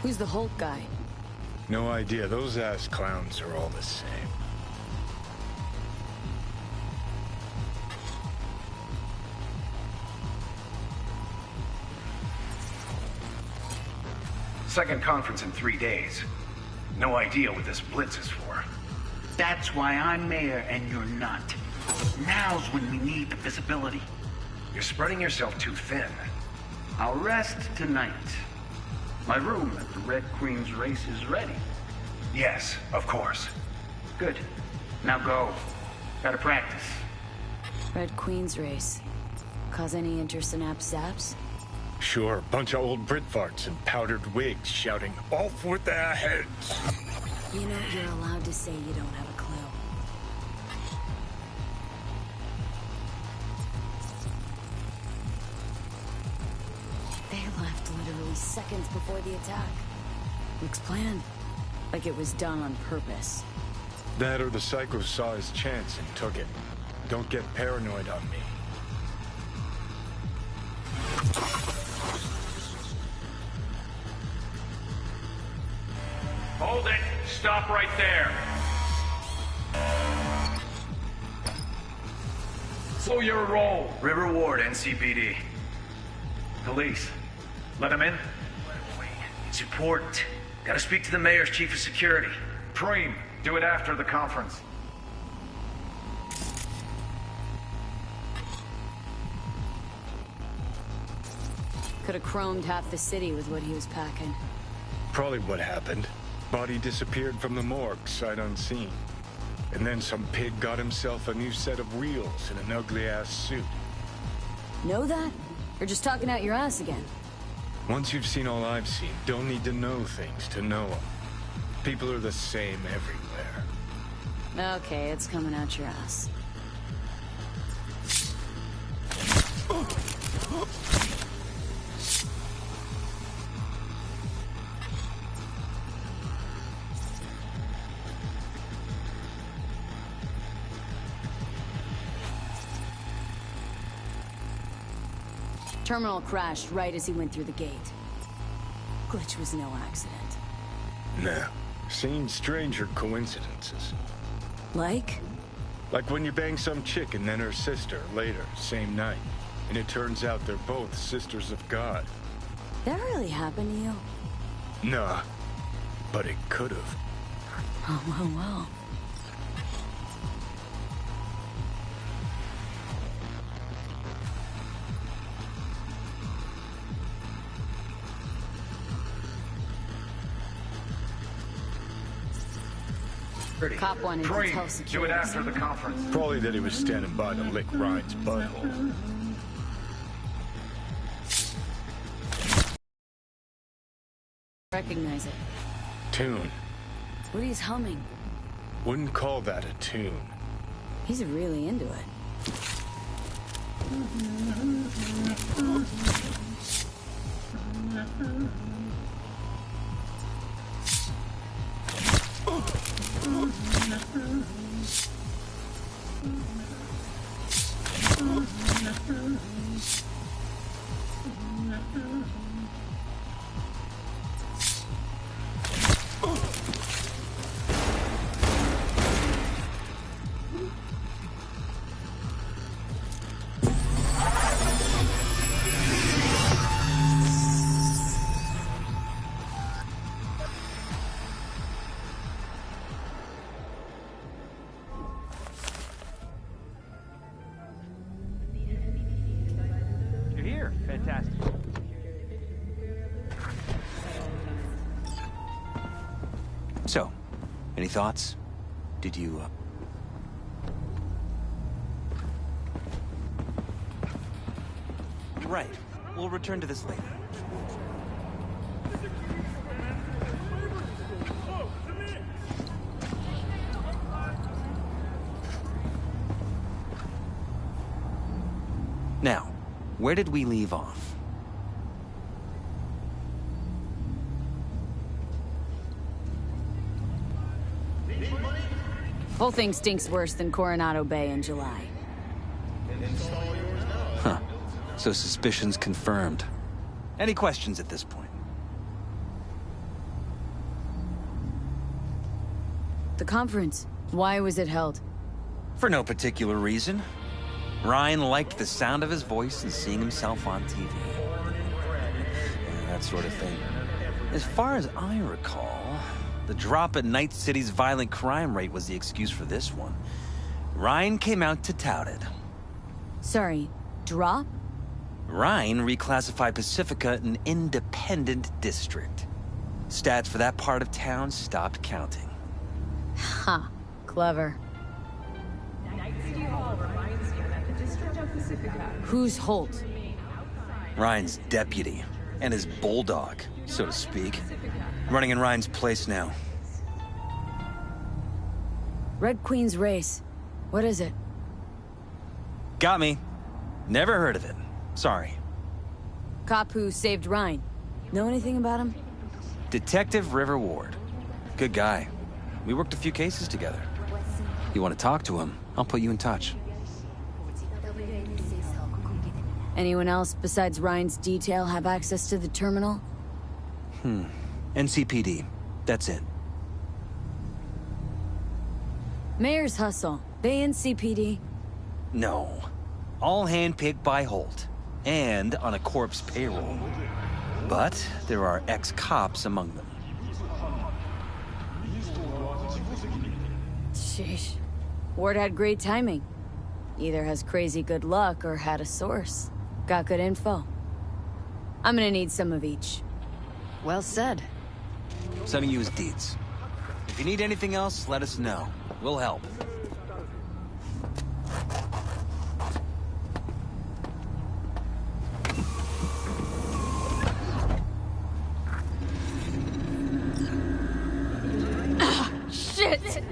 Who's the Hulk guy? No idea. Those ass clowns are all the same. Second conference in 3 days. No idea what this blitz is for. That's why I'm mayor and you're not. Now's when we need the visibility. You're spreading yourself too thin. I'll rest tonight. My room at the Red Queen's race is ready. Yes, of course. Good. Now go. Gotta practice. Red Queen's race. Cause any intersynapse zaps? Sure, bunch of old Brit farts in powdered wigs shouting, "Off with their heads!" You know, you're allowed to say you don't have a clue. They left literally seconds before the attack. Looks planned. Like it was done on purpose. That or the psycho saw his chance and took it. Don't get paranoid on me. Hold it! Stop right there! Slow your roll! River Ward, NCPD. Police. Let him in? It's important. Gotta speak to the mayor's chief of security. Preem, do it after the conference. Could have chromed half the city with what he was packing. Probably what happened. Body disappeared from the morgue, sight unseen. And then some pig got himself a new set of wheels and an ugly-ass suit. Know that? Or just talking out your ass again? Once you've seen all I've seen, don't need to know things to know them. People are the same everywhere. Okay, it's coming out your ass. Terminal crashed right as he went through the gate. Glitch was no accident. Nah. Seen stranger coincidences. Like? Like when you bang some chick and then her sister later, same night. And it turns out they're both sisters of God. That really happened to you? Nah. But it could've. Oh, well. Cop wanted to tell Do security. it after the conference. Probably that he was standing by to lick Ryan's butthole. Recognize it. Tune. What he's humming. Wouldn't call that a tune. He's really into it. So, any thoughts? Did you, Right. We'll return to this later. Now, where did we leave off? Whole thing stinks worse than Coronado Bay in July. Huh. So suspicions confirmed. Any questions at this point? The conference, why was it held? For no particular reason. Ryan liked the sound of his voice and seeing himself on TV. That sort of thing. As far as I recall, the drop in Night City's violent crime rate was the excuse for this one. Ryan came out to tout it. Sorry, drop? Ryan reclassified Pacifica an independent district. Stats for that part of town stopped counting. Ha, clever. Who's Holt? Ryan's deputy, and his bulldog, so to speak. Running in Ryan's place now. Red Queen's race. What is it? Got me. Never heard of it. Sorry. Cop who saved Ryan. Know anything about him? Detective River Ward. Good guy. We worked a few cases together. You want to talk to him, I'll put you in touch. Anyone else besides Ryan's detail have access to the terminal? NCPD. That's it. Mayor's hustle. They NCPD? No. All handpicked by Holt. And on a corpse payroll. But there are ex-cops among them. Sheesh. Ward had great timing. Either has crazy good luck or had a source. Got good info. I'm gonna need some of each. Well said. Sending you his deeds. If you need anything else, let us know. We'll help. Shit!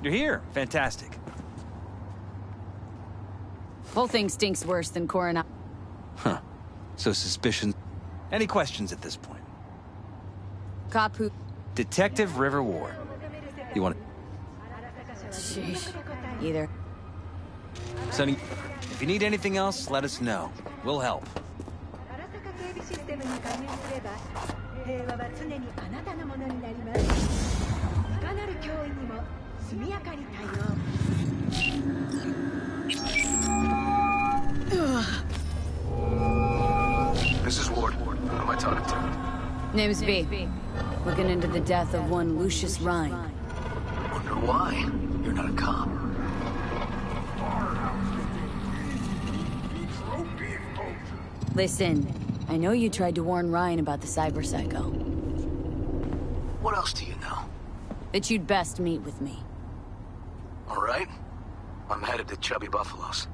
You're here. Fantastic. Whole thing stinks worse than Coronado. Huh. So suspicion... Any questions at this point? Cop who... Detective River Ward. You want to... Sheesh. Either. Sonny, if you need anything else, let us know. We'll help. This is Ward. Who am I talking to? Name's V. Looking into the death of one Lucius Rhine. Wonder why? You're not a cop. Listen, I know you tried to warn Ryan about the cyber psycho. What else do you know? That you'd best meet with me. All right. I'm headed to Chubby Buffalo's.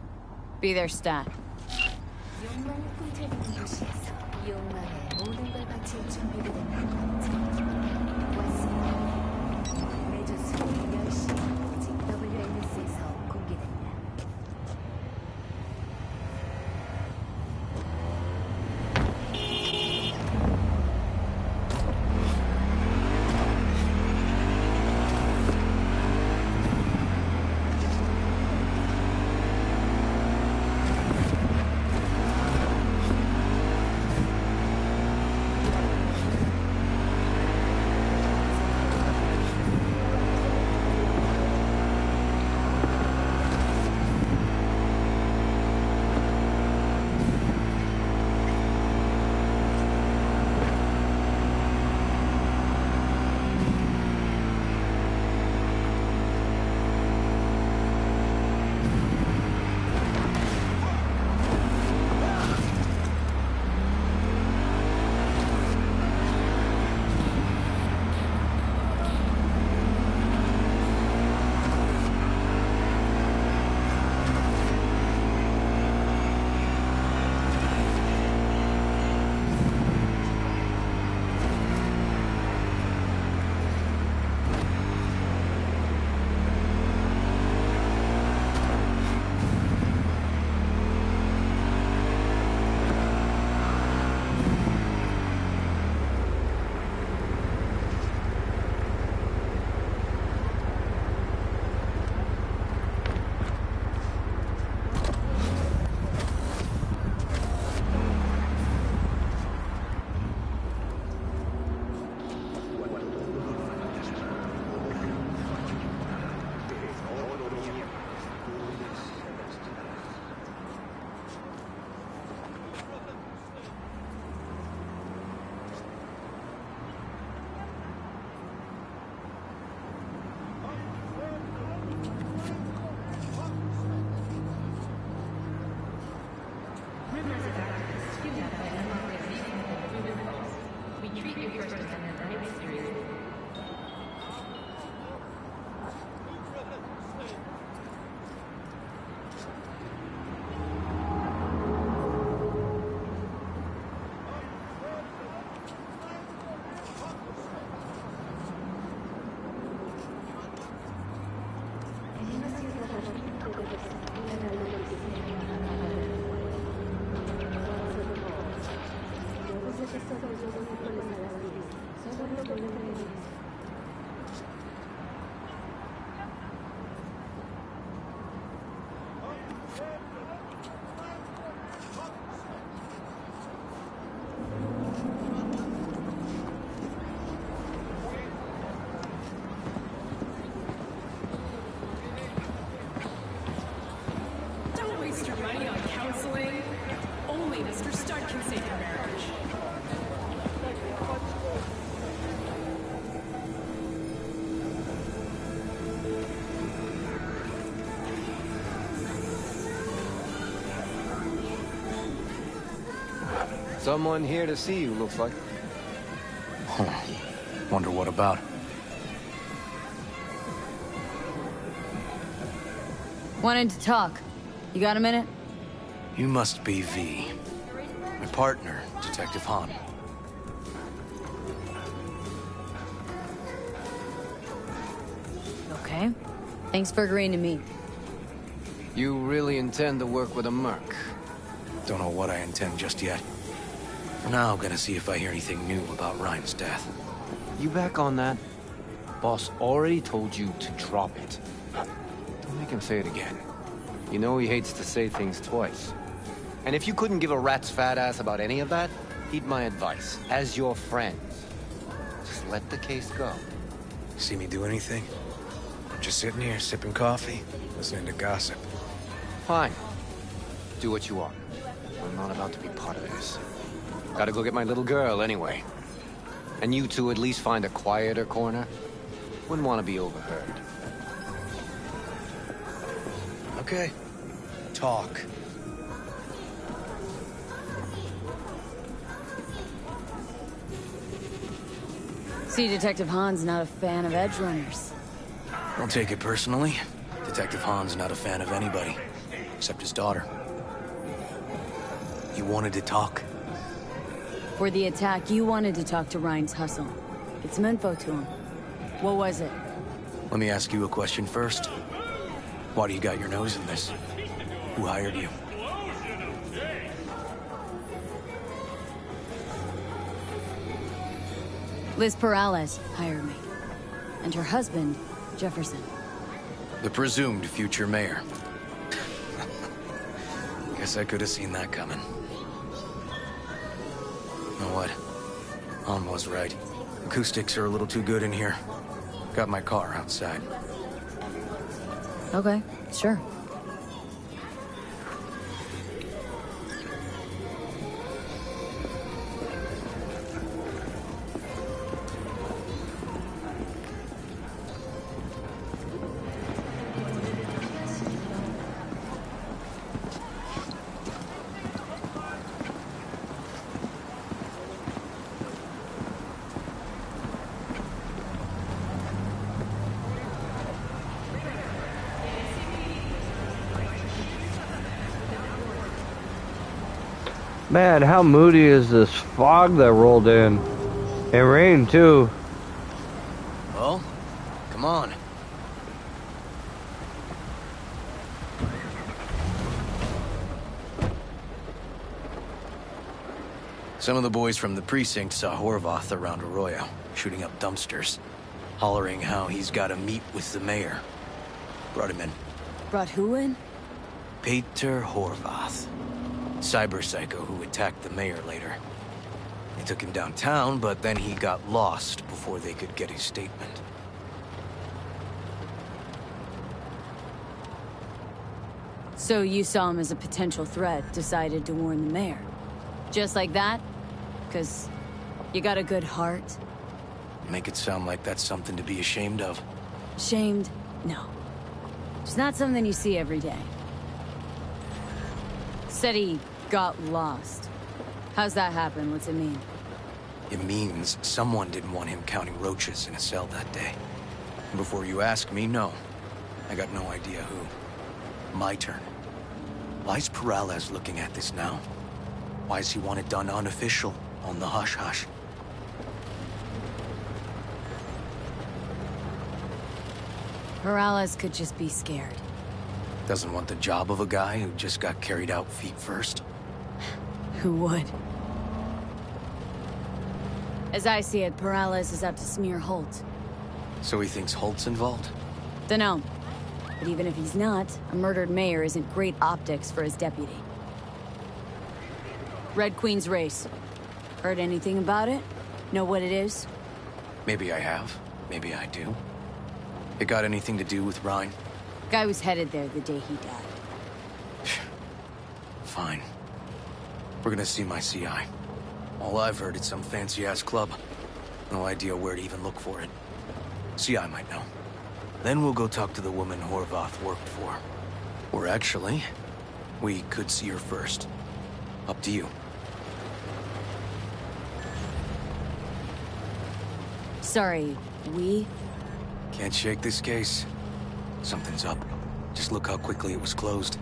Be there, stat. Someone here to see you, looks like. Wonder what about? Wanted to talk. You got a minute? You must be V. My partner, Detective Han. Okay. Thanks for agreeing to meet. You really intend to work with a merc? Don't know what I intend just yet. For now, I'm gonna see if I hear anything new about Ryan's death. You back on that? Boss already told you to drop it. Don't make him say it again. You know he hates to say things twice. And if you couldn't give a rat's fat ass about any of that, heed my advice. As your friend, just let the case go. See me do anything? I'm just sitting here, sipping coffee, listening to gossip. Fine. Do what you want. I'm not about to be part of this. Gotta go get my little girl anyway. And you two at least find a quieter corner? Wouldn't want to be overheard. Okay. Talk. See, Detective Hahn's not a fan of edge runners. Don't take it personally. Detective Hahn's not a fan of anybody, except his daughter. You wanted to talk? For the attack, you wanted to talk to Ryan's hustle. Get some info to him. What was it? Let me ask you a question first. Why do you got your nose in this? Who hired you? Liz Perales hired me. And her husband, Jefferson. The presumed future mayor. Guess I could have seen that coming. Know what? Han was right. Acoustics are a little too good in here. Got my car outside. Okay, sure. Man, how moody is this fog that rolled in? And rain, too. Well, come on. Some of the boys from the precinct saw Horvath around Arroyo, shooting up dumpsters, hollering how he's got to meet with the mayor. Brought him in. Brought who in? Peter Horvath. Cyber psycho who attacked the mayor later. They took him downtown, but then he got lost before they could get his statement. So you saw him as a potential threat, decided to warn the mayor. Just like that? 'Cause you got a good heart? Make it sound like that's something to be ashamed of. Ashamed? No. It's not something you see every day. Said he got lost. How's that happen? What's it mean? It means someone didn't want him counting roaches in a cell that day. Before you ask me, no. I got no idea who. My turn. Why's Perales looking at this now? Why does he want it done unofficial, on the hush-hush? Perales could just be scared. Doesn't want the job of a guy who just got carried out feet first? Who would? As I see it, Perales is out to smear Holt. So he thinks Holt's involved? Dunno. But even if he's not, a murdered mayor isn't great optics for his deputy. Red Queen's race. Heard anything about it? Know what it is? Maybe I have. Maybe I do. It got anything to do with Ryan? Guy was headed there the day he died. Fine. We're gonna see my CI. All I've heard is some fancy-ass club. No idea where to even look for it. CI might know. Then we'll go talk to the woman Horvath worked for. Or actually, we could see her first. Up to you. Sorry, we? Can't shake this case. Something's up. Just look how quickly it was closed.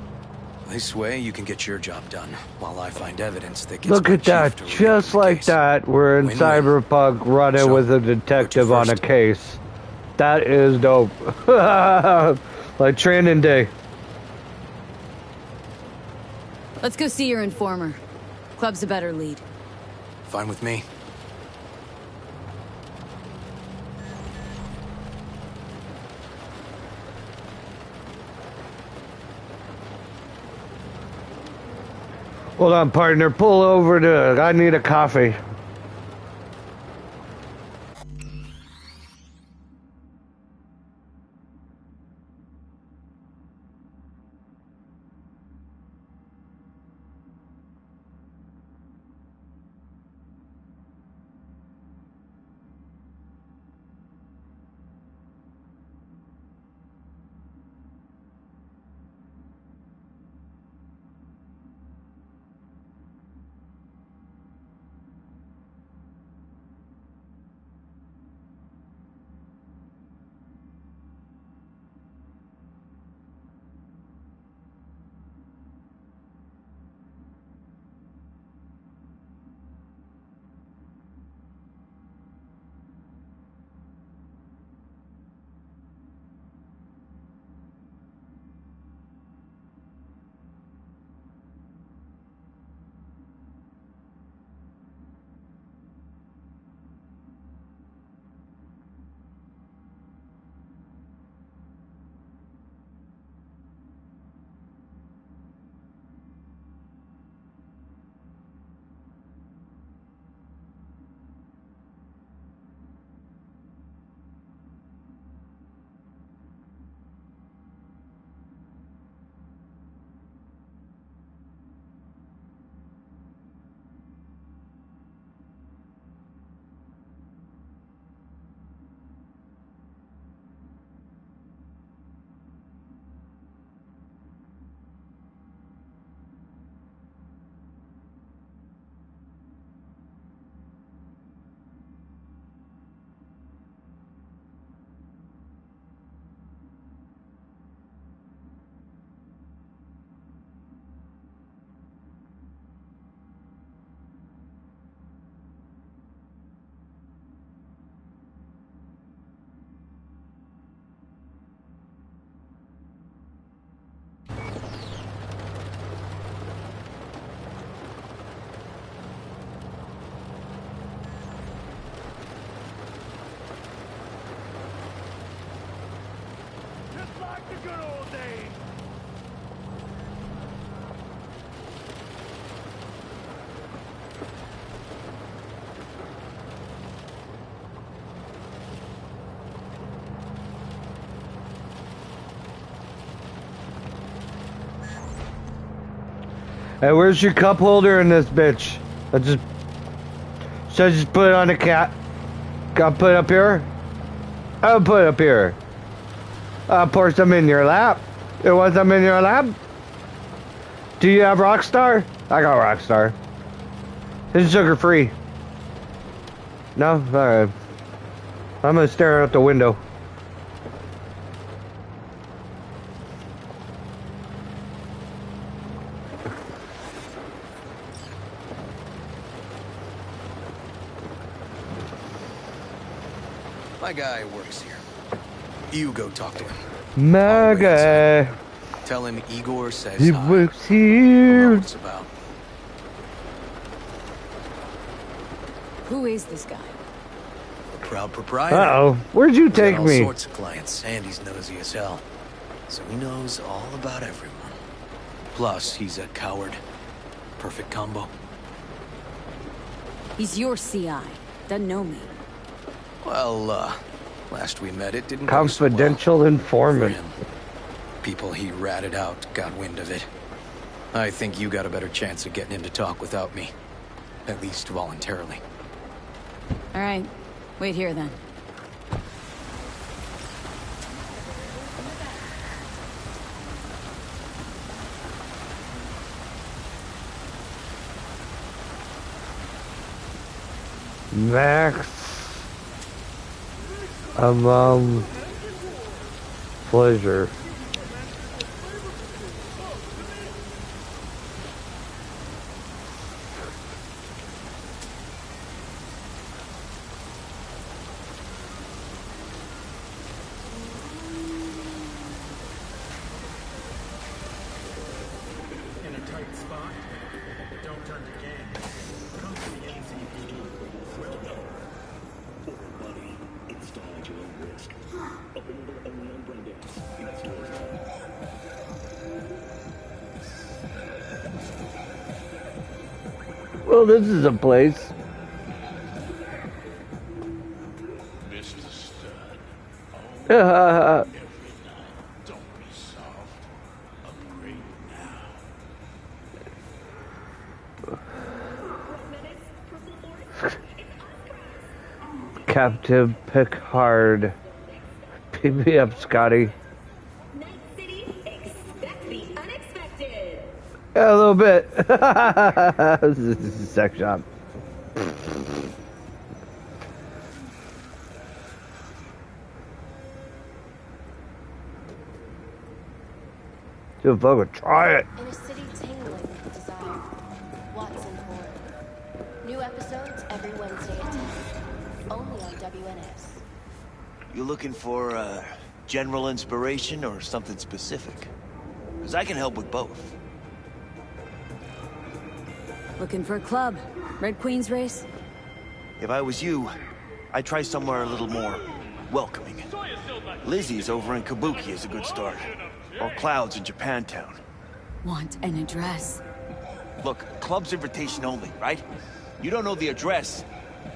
This way, you can get your job done, while I find evidence that gets Look at that, just like that, we're in Cyberpunk running with a detective on a case. That is dope. Like training day. Let's go see your informer. Club's a better lead. Fine with me. Hold on, partner. Pull over to... I need a coffee. Hey, where's your cup holder in this bitch? Should I just put it on the cat? Gotta put it up here? I'll put it up here. I'll pour some in your lap. You want some in your lap? Do you have Rockstar? I got Rockstar. It's sugar free. No? Alright. I'm gonna stare out the window. My guy works here. You go talk to him. My guy. Tell him Igor says He hi. works here. What it's about. Who is this guy? A proud proprietor. Uh-oh. Where'd you He's got take me? all sorts of clients, and he's nosy as hell. So he knows all about everyone. Plus, he's a coward. Perfect combo. He's your CI. Doesn't know me. Well, last we met, it didn't go so well. Confidential informant. For him. People he ratted out got wind of it. I think you got a better chance of getting him to talk without me. At least voluntarily. All right. Wait here, then. Max. Pleasure. In a tight spot? Don't turn the game. Come to the NCPD. We'll know. Buddy, install at your own risk. Available only on Brandon. In stores now. Well, this is a place. Mr. Stud. Don't be soft. Upgrade now. Captive Picard. Pick me up, Scotty. Yeah, a little bit. This is a sex shop. Dude, fucking try it. In a city tingling with desire. Watson Ford. New episodes every Wednesday at 10. Only on WNS. You looking for, general inspiration or something specific? Because I can help with both. Looking for a club? Red Queen's race? If I was you, I'd try somewhere a little more welcoming. Lizzie's over in Kabuki is a good start. Or Cloud's in Japantown. Want an address? Look, club's invitation only, right? You don't know the address,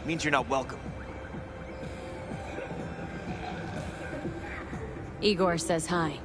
means you're not welcome. Igor says hi.